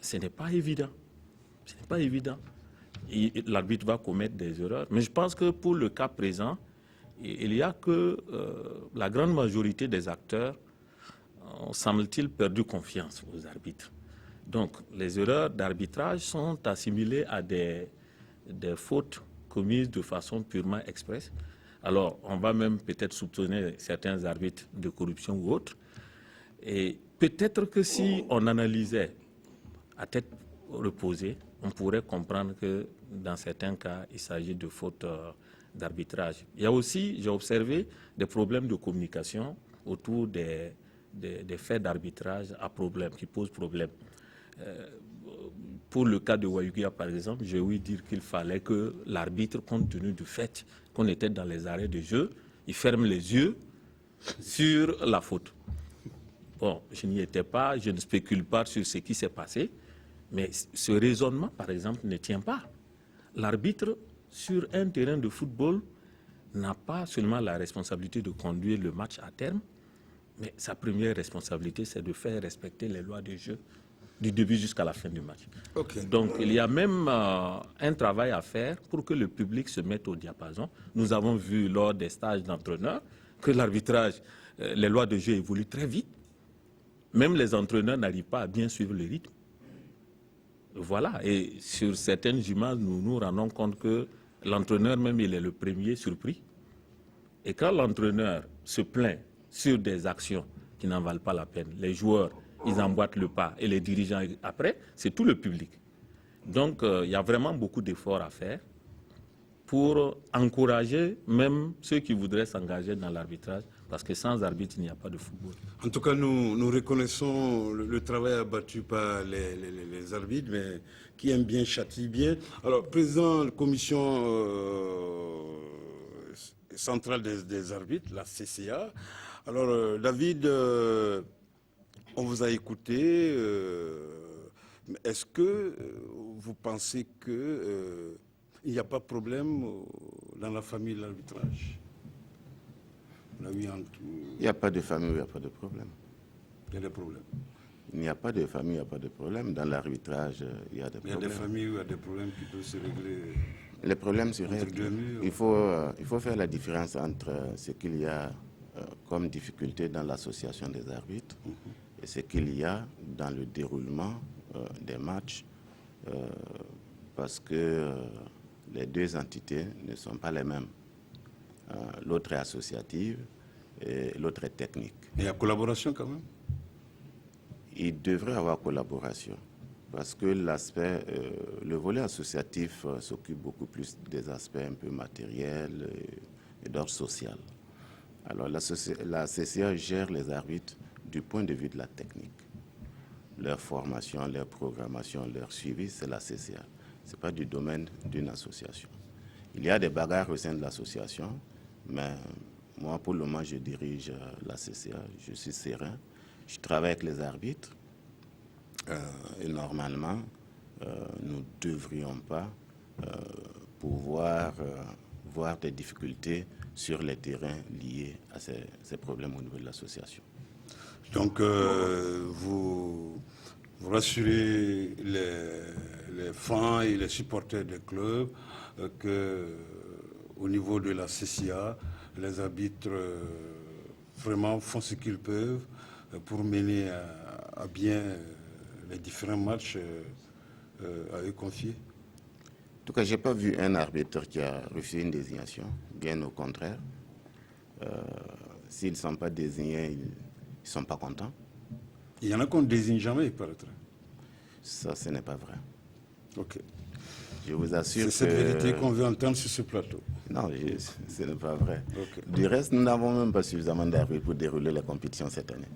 S7: Ce n'est pas évident. Ce n'est pas évident. L'arbitre va commettre des erreurs. Mais je pense que pour le cas présent, il y a que la grande majorité des acteurs ont, semble-t-il, perdu confiance aux arbitres. Donc, les erreurs d'arbitrage sont assimilées à des fautes commises de façon purement express. Alors, on va même peut-être soupçonner certains arbitres de corruption ou autres. Et peut-être que si on analysait à tête reposée, on pourrait comprendre que dans certains cas, il s'agit de fautes d'arbitrage. Il y a aussi, j'ai observé, des problèmes de communication autour des faits d'arbitrage à problème, qui posent problème. Pour le cas de Wayugia, par exemple, j'ai ouï dire qu'il fallait que l'arbitre, compte tenu du fait qu'on était dans les arrêts de jeu, il ferme les yeux sur la faute. Bon, je n'y étais pas, je ne spécule pas sur ce qui s'est passé, mais ce raisonnement, par exemple, ne tient pas. L'arbitre, sur un terrain de football, n'a pas seulement la responsabilité de conduire le match à terme, mais sa première responsabilité, c'est de faire respecter les lois du jeu du début jusqu'à la fin du match. Okay. Donc, il y a même un travail à faire pour que le public se mette au diapason. Nous avons vu lors des stages d'entraîneurs que l'arbitrage, les lois de jeu évoluent très vite. Même les entraîneurs n'arrivent pas à bien suivre le rythme. Voilà, et sur certaines images, nous nous rendons compte que l'entraîneur même, il est le premier surpris. Et quand l'entraîneur se plaint sur des actions qui n'en valent pas la peine, les joueurs, ils emboîtent le pas, et les dirigeants, après, c'est tout le public. Donc, il y a vraiment beaucoup d'efforts à faire pour encourager même ceux qui voudraient s'engager dans l'arbitrage, parce que sans arbitre, il n'y a pas de football.
S1: En tout cas, nous reconnaissons le travail abattu par les arbitres, mais qui aiment bien, châtient bien. Alors, président de la commission centrale des arbitres, la CCA. Alors, David, on vous a écouté. Est-ce que vous pensez qu'il n'y a pas de problème dans la famille de l'arbitrage?
S11: Il n'y a pas de famille où il n'y a pas de problème.
S1: Il y a des problèmes.
S11: Il n'y a pas de famille, il n'y a pas de problème. Dans l'arbitrage, il y a des problèmes.
S1: Il y a des familles où il y a des problèmes qui peuvent se régler.
S11: Les problèmes se règlent. Il faut faire la différence entre ce qu'il y a comme difficulté dans l'association des arbitres et ce qu'il y a dans le déroulement des matchs, parce que les deux entités ne sont pas les mêmes. L'autre est associative et l'autre est technique.
S1: Il y a collaboration quand même?
S11: Il devrait y avoir collaboration parce que le volet associatif s'occupe beaucoup plus des aspects un peu matériels et d'ordre social. Alors la CCA gère les arbitres du point de vue de la technique. Leur formation, leur programmation, leur suivi, c'est la CCA. Ce n'est pas du domaine d'une association. Il y a des bagarres au sein de l'association, mais moi, pour le moment, je dirige la CCA. Je suis serein. Je travaille avec les arbitres. Et normalement, nous ne devrions pas pouvoir voir des difficultés sur les terrains liés à ces problèmes au niveau de l'association.
S1: Donc, vous rassurez les fans et les supporters des clubs qu'au niveau de la CCA, les arbitres vraiment font ce qu'ils peuvent pour mener à bien les différents matchs à eux confiés.
S11: En tout cas, je n'ai pas vu un arbitre qui a refusé une désignation, bien au contraire. S'ils ne sont pas désignés, ils ne sont pas contents.
S1: Il y en a qu'on ne désigne jamais, il paraîtrait.
S11: Ça, ce n'est pas vrai.
S1: Ok.
S11: Je vous assure que...
S1: C'est cette vérité qu'on veut entendre sur ce plateau.
S11: Non, ce n'est pas vrai.
S1: Okay.
S11: Du reste, nous n'avons même pas suffisamment d'arbitres pour dérouler la compétition cette année.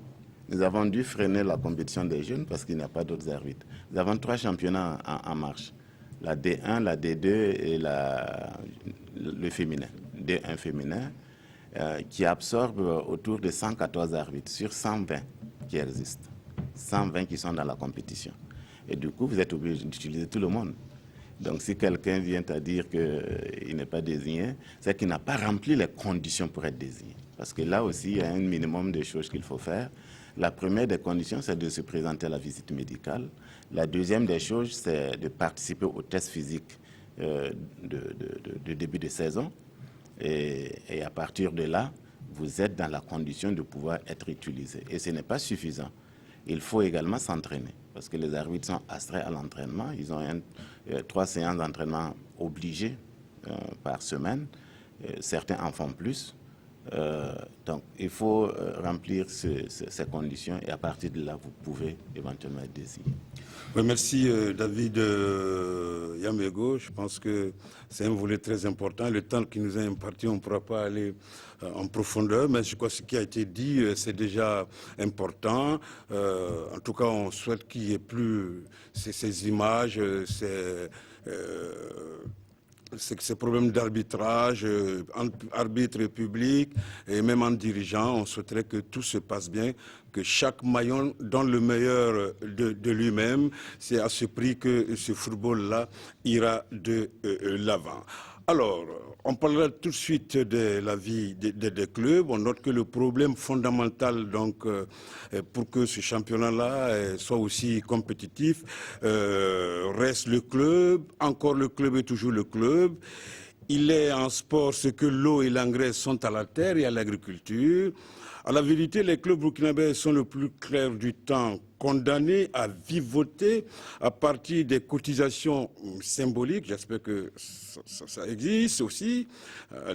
S11: Nous avons dû freiner la compétition des jeunes parce qu'il n'y a pas d'autres arbitres. Nous avons 3 championnats en marche. La D1, la D2 et le féminin. D1 féminin, qui absorbe autour de 114 arbitres sur 120 qui existent. 120 qui sont dans la compétition. Et du coup, vous êtes obligé d'utiliser tout le monde. Donc si quelqu'un vient à dire qu'il n'est pas désigné, c'est qu'il n'a pas rempli les conditions pour être désigné. Parce que là aussi, il y a un minimum de choses qu'il faut faire. La première des conditions, c'est de se présenter à la visite médicale. La deuxième des choses, c'est de participer au test physique de début de saison. Et à partir de là, vous êtes dans la condition de pouvoir être utilisé. Et ce n'est pas suffisant. Il faut également s'entraîner. Parce que les arbitres sont astreints à l'entraînement. Ils ont 3 séances d'entraînement obligées par semaine. Certains en font plus. Donc, il faut remplir ces conditions et à partir de là, vous pouvez éventuellement être désigné.
S1: Oui, merci David Yamego. Je pense que c'est un volet très important. Le temps qui nous est imparti, on ne pourra pas aller en profondeur, mais je crois que ce qui a été dit, c'est déjà important. En tout cas, on souhaite qu'il n'y ait plus ces images, ces problèmes d'arbitrage, arbitre public et même en dirigeant. On souhaiterait que tout se passe bien, que chaque maillon donne le meilleur de lui-même. C'est à ce prix que ce football-là ira de l'avant. Alors, on parlera tout de suite de la vie des clubs. On note que le problème fondamental, donc, pour que ce championnat-là soit aussi compétitif, reste le club. Encore le club et toujours le club. Il est en sport ce que l'eau et l'engrais sont à la terre et à l'agriculture. À la vérité, les clubs burkinabés sont le plus clair du temps condamnés à vivoter à partir des cotisations symboliques, j'espère que ça existe aussi,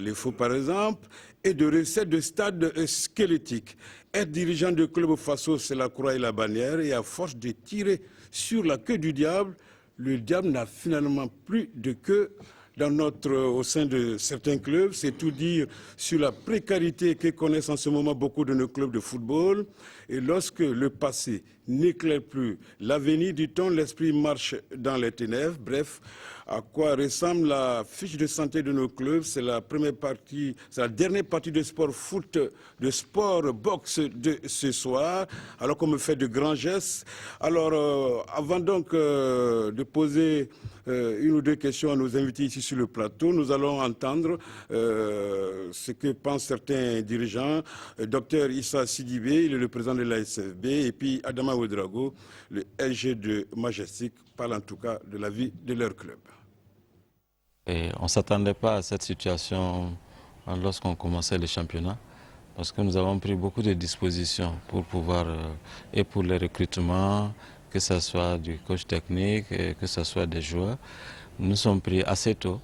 S1: les faux par exemple, et de recettes de stade squelettiques. Être dirigeant de club faso, c'est la croix et la bannière, et à force de tirer sur la queue du diable, le diable n'a finalement plus de queue. Au sein de certains clubs, c'est tout dire sur la précarité que connaissent en ce moment beaucoup de nos clubs de football. Et lorsque le passé n'éclaire plus l'avenir, dit-on, l'esprit marche dans les ténèbres. Bref, à quoi ressemble la fiche de santé de nos clubs? C'est la première partie, c'est la dernière partie de sport foot, de sport boxe de ce soir, alors qu'on me fait de grands gestes. Alors, avant donc de poser une ou deux questions à nos invités ici sur le plateau, nous allons entendre ce que pensent certains dirigeants. Dr Issa Sidibé, il est le président de l'ASFB, et puis Adama Ouedraogo, le LG de Majestic, parle en tout cas de la vie de leur club.
S6: Et on ne s'attendait pas à cette situation lorsqu'on commençait le championnat, parce que nous avons pris beaucoup de dispositions pour pouvoir, et pour le recrutement, que ce soit du coach technique, que ce soit des joueurs. Nous sommes pris assez tôt.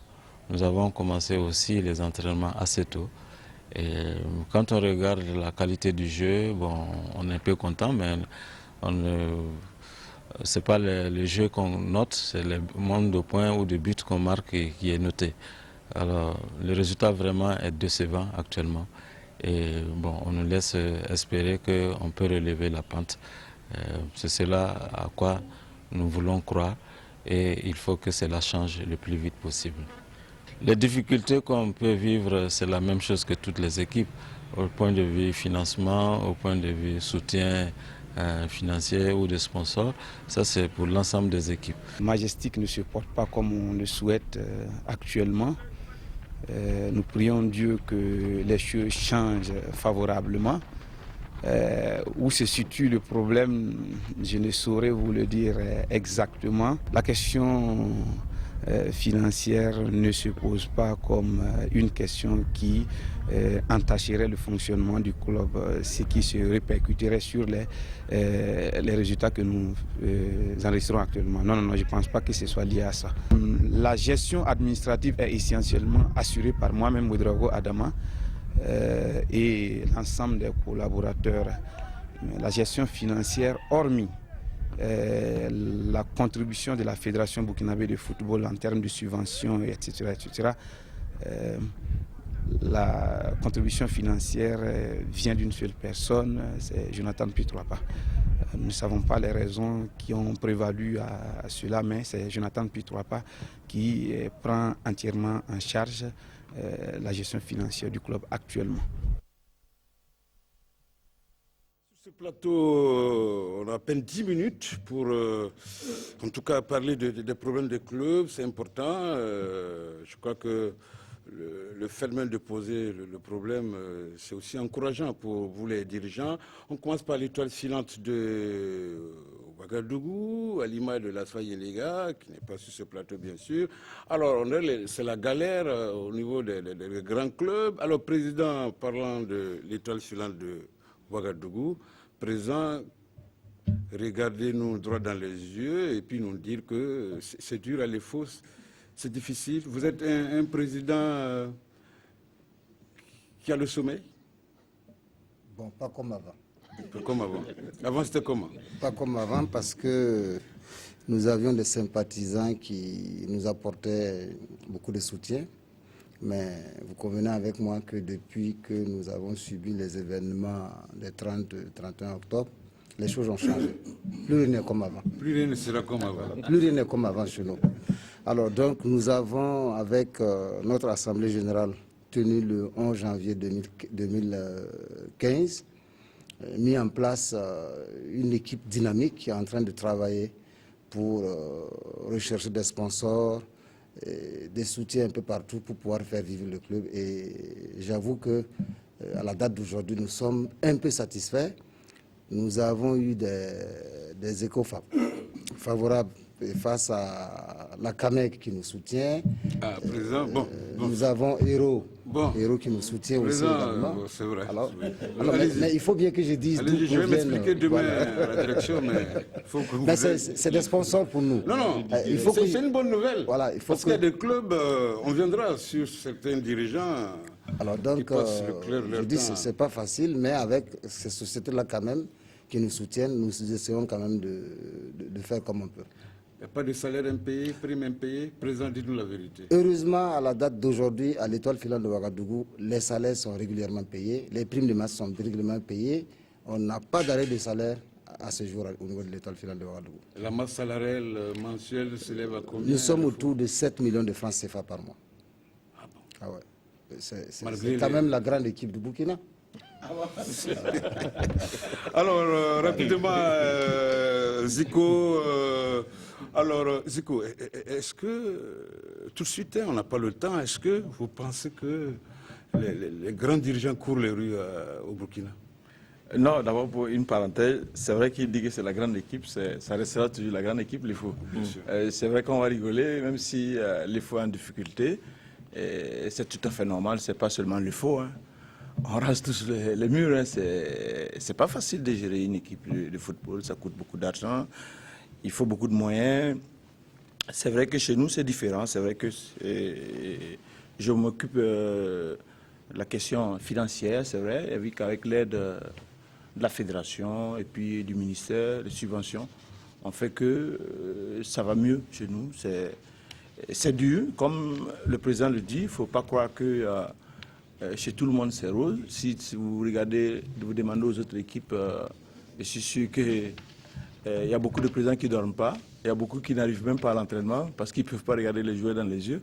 S6: Nous avons commencé aussi les entraînements assez tôt. Et quand on regarde la qualité du jeu, bon, on est un peu content, mais ce n'est pas le jeu qu'on note, c'est le nombre de points ou de buts qu'on marque qui est noté. Alors, le résultat vraiment est décevant actuellement. Et bon, on nous laisse espérer qu'on peut relever la pente. C'est cela à quoi nous voulons croire et il faut que cela change le plus vite possible. Les difficultés qu'on peut vivre, c'est la même chose que toutes les équipes, au point de vue financement, au point de vue soutien financiers ou de sponsors. Ça, c'est pour l'ensemble des équipes.
S5: Majestic ne se porte pas comme on le souhaite actuellement. Nous prions Dieu que les choses changent favorablement. Où se situe le problème, je ne saurais vous le dire exactement. La question financière ne se pose pas comme une question qui entacherait le fonctionnement du club, ce qui se répercuterait sur les résultats que nous enregistrons actuellement. Non, je ne pense pas que ce soit lié à ça. La gestion administrative est essentiellement assurée par moi-même, Ouedraogo Adama, et l'ensemble des collaborateurs. La gestion financière, hormis la contribution de la Fédération burkinabé de football en termes de subventions, etc., la contribution financière vient d'une seule personne, c'est Jonathan Pitroapa. Nous ne savons pas les raisons qui ont prévalu à cela, mais c'est Jonathan Pitroapa qui prend entièrement en charge la gestion financière du club actuellement.
S1: Sur ce plateau, on a à peine 10 minutes pour, en tout cas, parler des problèmes des clubs. C'est important. Je crois que le fait même de poser le problème, c'est aussi encourageant pour vous les dirigeants. On commence par l'étoile filante de Ouagadougou, à l'image de l'Asfa Yelega, qui n'est pas sur ce plateau bien sûr. Alors, c'est la galère au niveau des grands clubs. Alors, président, parlant de l'étoile filante de Ouagadougou, président, regardez-nous droit dans les yeux et puis nous dire que c'est dur à les fausses. C'est difficile. Vous êtes un président qui a le sommeil?
S4: Bon, pas comme avant.
S1: Pas comme avant. Avant, c'était comment?
S4: Pas comme avant parce que nous avions des sympathisants qui nous apportaient beaucoup de soutien. Mais vous convenez avec moi que depuis que nous avons subi les événements des 30 et 31 octobre, les choses ont changé. Plus rien n'est comme avant.
S1: Plus rien ne sera comme avant.
S4: Plus rien n'est comme avant chez nous. Alors donc nous avons avec notre Assemblée générale tenue le 11 janvier 2015 mis en place une équipe dynamique qui est en train de travailler pour rechercher des sponsors, des soutiens un peu partout pour pouvoir faire vivre le club. Et j'avoue que à la date d'aujourd'hui, nous sommes un peu satisfaits. Nous avons eu des échos favorables face à la CAMEC qui nous soutient.
S1: Ah, président, bon.
S4: Nous avons Héros qui nous soutient aussi également.
S1: C'est vrai.
S4: Alors, mais il faut bien que je dise d'où
S1: je vais
S4: proviennent,
S1: m'expliquer demain à la direction, mais il faut que vous...
S4: c'est des sponsors pour nous.
S1: Non, c'est une bonne nouvelle. Voilà, parce qu'il y a des clubs, on viendra sur certains dirigeants.
S4: Alors donc, je dis que ce n'est pas facile, mais avec ces sociétés-là quand même, qui nous soutiennent, nous essayons quand même de faire comme on peut.
S1: Il n'y a pas de salaire impayé, prime impayée. Président, dites-nous la vérité.
S4: Heureusement, à la date d'aujourd'hui, à l'étoile filante de Ouagadougou, les salaires sont régulièrement payés, les primes de masse sont régulièrement payées. On n'a pas d'arrêt de salaire à ce jour au niveau de l'étoile filante de Ouagadougou.
S1: La masse salariale mensuelle s'élève à combien?
S4: Nous sommes autour de 7 millions de francs CFA par mois. Ah bon? Ah ouais. C'est quand même la grande équipe du Burkina.
S1: Alors, rapidement, Zico. Alors, Zico, est-ce que, tout de suite, on n'a pas le temps, est-ce que vous pensez que les grands dirigeants courent les rues au Burkina?
S2: Non, d'abord pour une parenthèse, c'est vrai qu'il dit que c'est la grande équipe, ça restera toujours la grande équipe, l'IFO. C'est vrai qu'on va rigoler, même si l'IFO est en difficulté, c'est tout à fait normal, c'est pas seulement l'IFO. Hein. On rase tous les murs, hein. C'est pas facile de gérer une équipe de football, ça coûte beaucoup d'argent, il faut beaucoup de moyens. C'est vrai que chez nous c'est différent, c'est vrai que je m'occupe de la question financière, c'est vrai, et vu qu'avec l'aide de la fédération et puis du ministère, les subventions, on fait que ça va mieux chez nous. C'est dur, comme le président le dit, il ne faut pas croire que chez tout le monde c'est rose. Si vous regardez, vous demandez aux autres équipes, je suis sûr qu'il y a beaucoup de présidents qui ne dorment pas, il y a beaucoup qui n'arrivent même pas à l'entraînement parce qu'ils ne peuvent pas regarder les joueurs dans les yeux.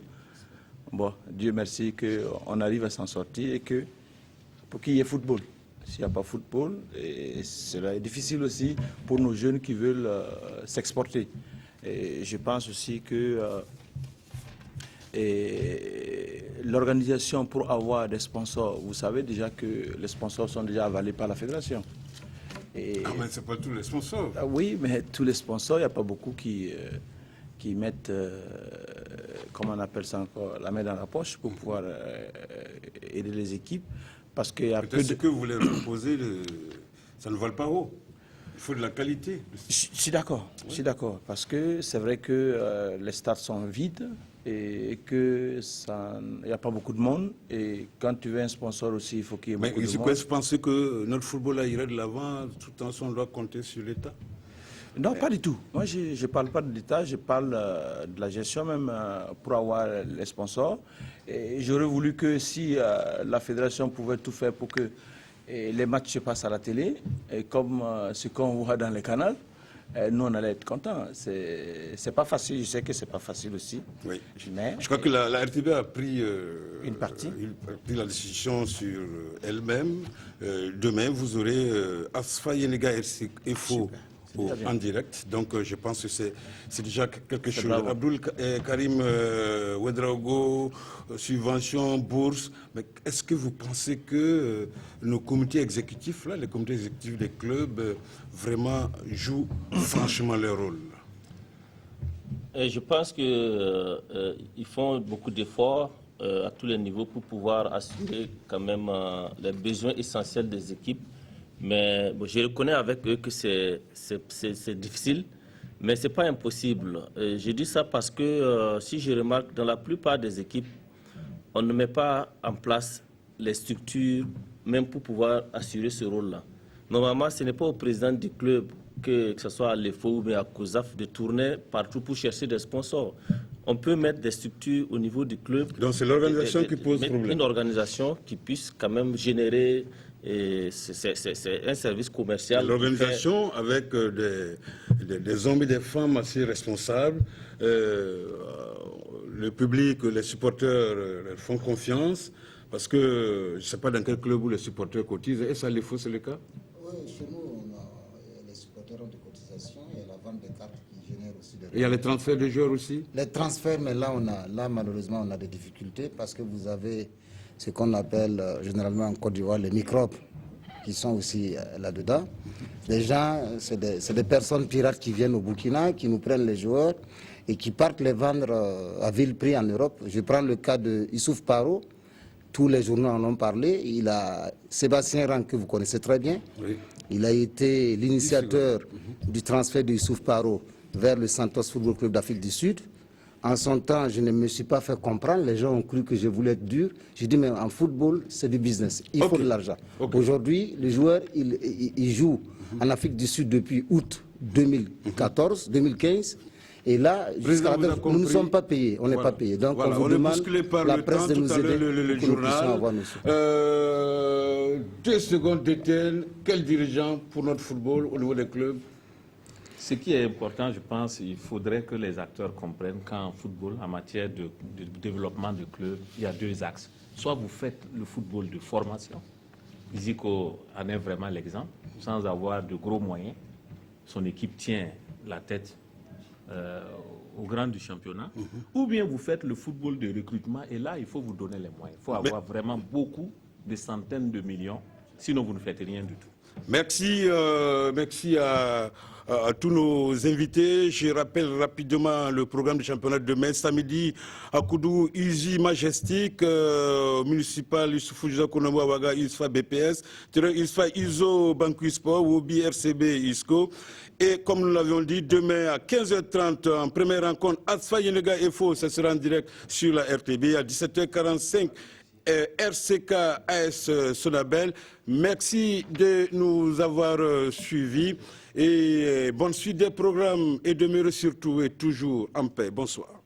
S2: Bon, Dieu merci qu'on arrive à s'en sortir et que pour qu'il y ait football. S'il n'y a pas football, et cela est difficile aussi pour nos jeunes qui veulent s'exporter. Et je pense aussi que l'organisation pour avoir des sponsors, vous savez déjà que les sponsors sont déjà avalés par la fédération.
S1: Mais ce n'est pas tous les sponsors.
S2: Oui, mais tous les sponsors, il n'y a pas beaucoup qui mettent, comment on appelle ça encore, la main dans la poche pour pouvoir aider les équipes. Parce qu'il y a
S1: peut-être que vous voulez proposer, ça ne vole pas haut. Il faut de la qualité.
S2: Je suis d'accord, je suis d'accord. Parce que c'est vrai que les stades sont vides et qu'il n'y a pas beaucoup de monde. Et quand tu veux un sponsor aussi, il faut qu'il y ait beaucoup de monde.
S1: Mais est-ce que vous pensez que notre football irait de l'avant tout en on doit compter sur l'État?
S2: Non, pas du tout. Moi, je ne parle pas de l'État, je parle de la gestion même pour avoir les sponsors. Et j'aurais voulu que si la fédération pouvait tout faire pour que les matchs se passent à la télé, et comme ce qu'on voit dans les canaux, nous, on allait être contents. C'est pas facile, je sais que c'est pas facile aussi.
S1: Oui.
S2: Mais
S1: je crois que la RTB a pris
S2: une partie.
S1: Pris la décision sur elle-même. Demain, vous aurez Asfa Yenega FO en direct. Donc, je pense que c'est déjà quelque chose. Abdul Karim Ouedraogo, subvention, bourse. Mais est-ce que vous pensez que nos comités exécutifs, là, les comités exécutifs des clubs, vraiment jouent franchement leur rôle?
S3: Je pense qu'ils font beaucoup d'efforts à tous les niveaux pour pouvoir assurer quand même les besoins essentiels des équipes. Mais bon, je reconnais avec eux que c'est difficile, mais ce n'est pas impossible. Je dis ça parce que si je remarque, dans la plupart des équipes, on ne met pas en place les structures, même pour pouvoir assurer ce rôle-là. Normalement, ce n'est pas au président du club, que ce soit à l'EFO ou à COSAF, de tourner partout pour chercher des sponsors. On peut mettre des structures au niveau du club.
S1: Donc c'est l'organisation qui pose problème.
S3: Une organisation qui puisse quand même générer... C'est un service commercial.
S1: L'organisation avec des hommes et des femmes assez responsables. Le public, les supporters leur font confiance. Parce que je ne sais pas dans quel club où les supporters cotisent. Est-ce à l'EFO, c'est le cas?
S4: Oui, chez nous, les supporters ont des cotisations et la vente des cartes qui génère aussi des...
S1: Il y a les transferts de joueurs aussi?
S4: Les transferts, mais là malheureusement, on a des difficultés parce que vous avez ce qu'on appelle généralement en Côte d'Ivoire les microbes qui sont aussi là-dedans. Les gens, c'est des personnes pirates qui viennent au Burkina, qui nous prennent les joueurs et qui partent les vendre à vil prix en Europe. Je prends le cas de Youssouf Paro. Tous les journaux en ont parlé. Il a Sébastien Rang, que vous connaissez très bien. Oui. Il a été l'initiateur du transfert de Youssouf Paro vers le Santos Football Club d'Afrique du Sud. En son temps, je ne me suis pas fait comprendre. Les gens ont cru que je voulais être dur. J'ai dit, mais en football, c'est du business. Il faut de l'argent. Aujourd'hui, le joueur, il joue en Afrique du Sud depuis août 2014, 2015. Et là, jusqu'à nous ne sommes pas payés. On n'est pas payés. Donc, on vous demande la presse de nous aider
S1: le journal. 2 secondes d'Étienne. Quel dirigeant pour notre football au niveau des clubs?
S7: Ce qui est important, je pense, il faudrait que les acteurs comprennent qu'en football, en matière de développement de clubs, il y a 2 axes. Soit vous faites le football de formation, Isiko en est vraiment l'exemple, sans avoir de gros moyens. Son équipe tient la tête au grand du championnat. Ou bien vous faites le football de recrutement, et là, il faut vous donner les moyens. Il faut avoir vraiment beaucoup, des centaines de millions, sinon vous ne faites rien du tout.
S1: Merci, merci à tous nos invités. Je rappelle rapidement le programme du championnat de demain. Samedi, à Koudou, Uzi Majestic, municipal, Youssoufou Konamo Awaga, ISFA BPS, ISFA ISO Banque Sport, Wobi RCB ISCO. Et comme nous l'avions dit, demain à 15h30, en première rencontre, Asfa Yenega FO, ça sera en direct sur la RTB à 17h45. RCK AS Sonabel. Merci de nous avoir suivis et bonne suite des programmes et demeurez surtout et toujours en paix. Bonsoir.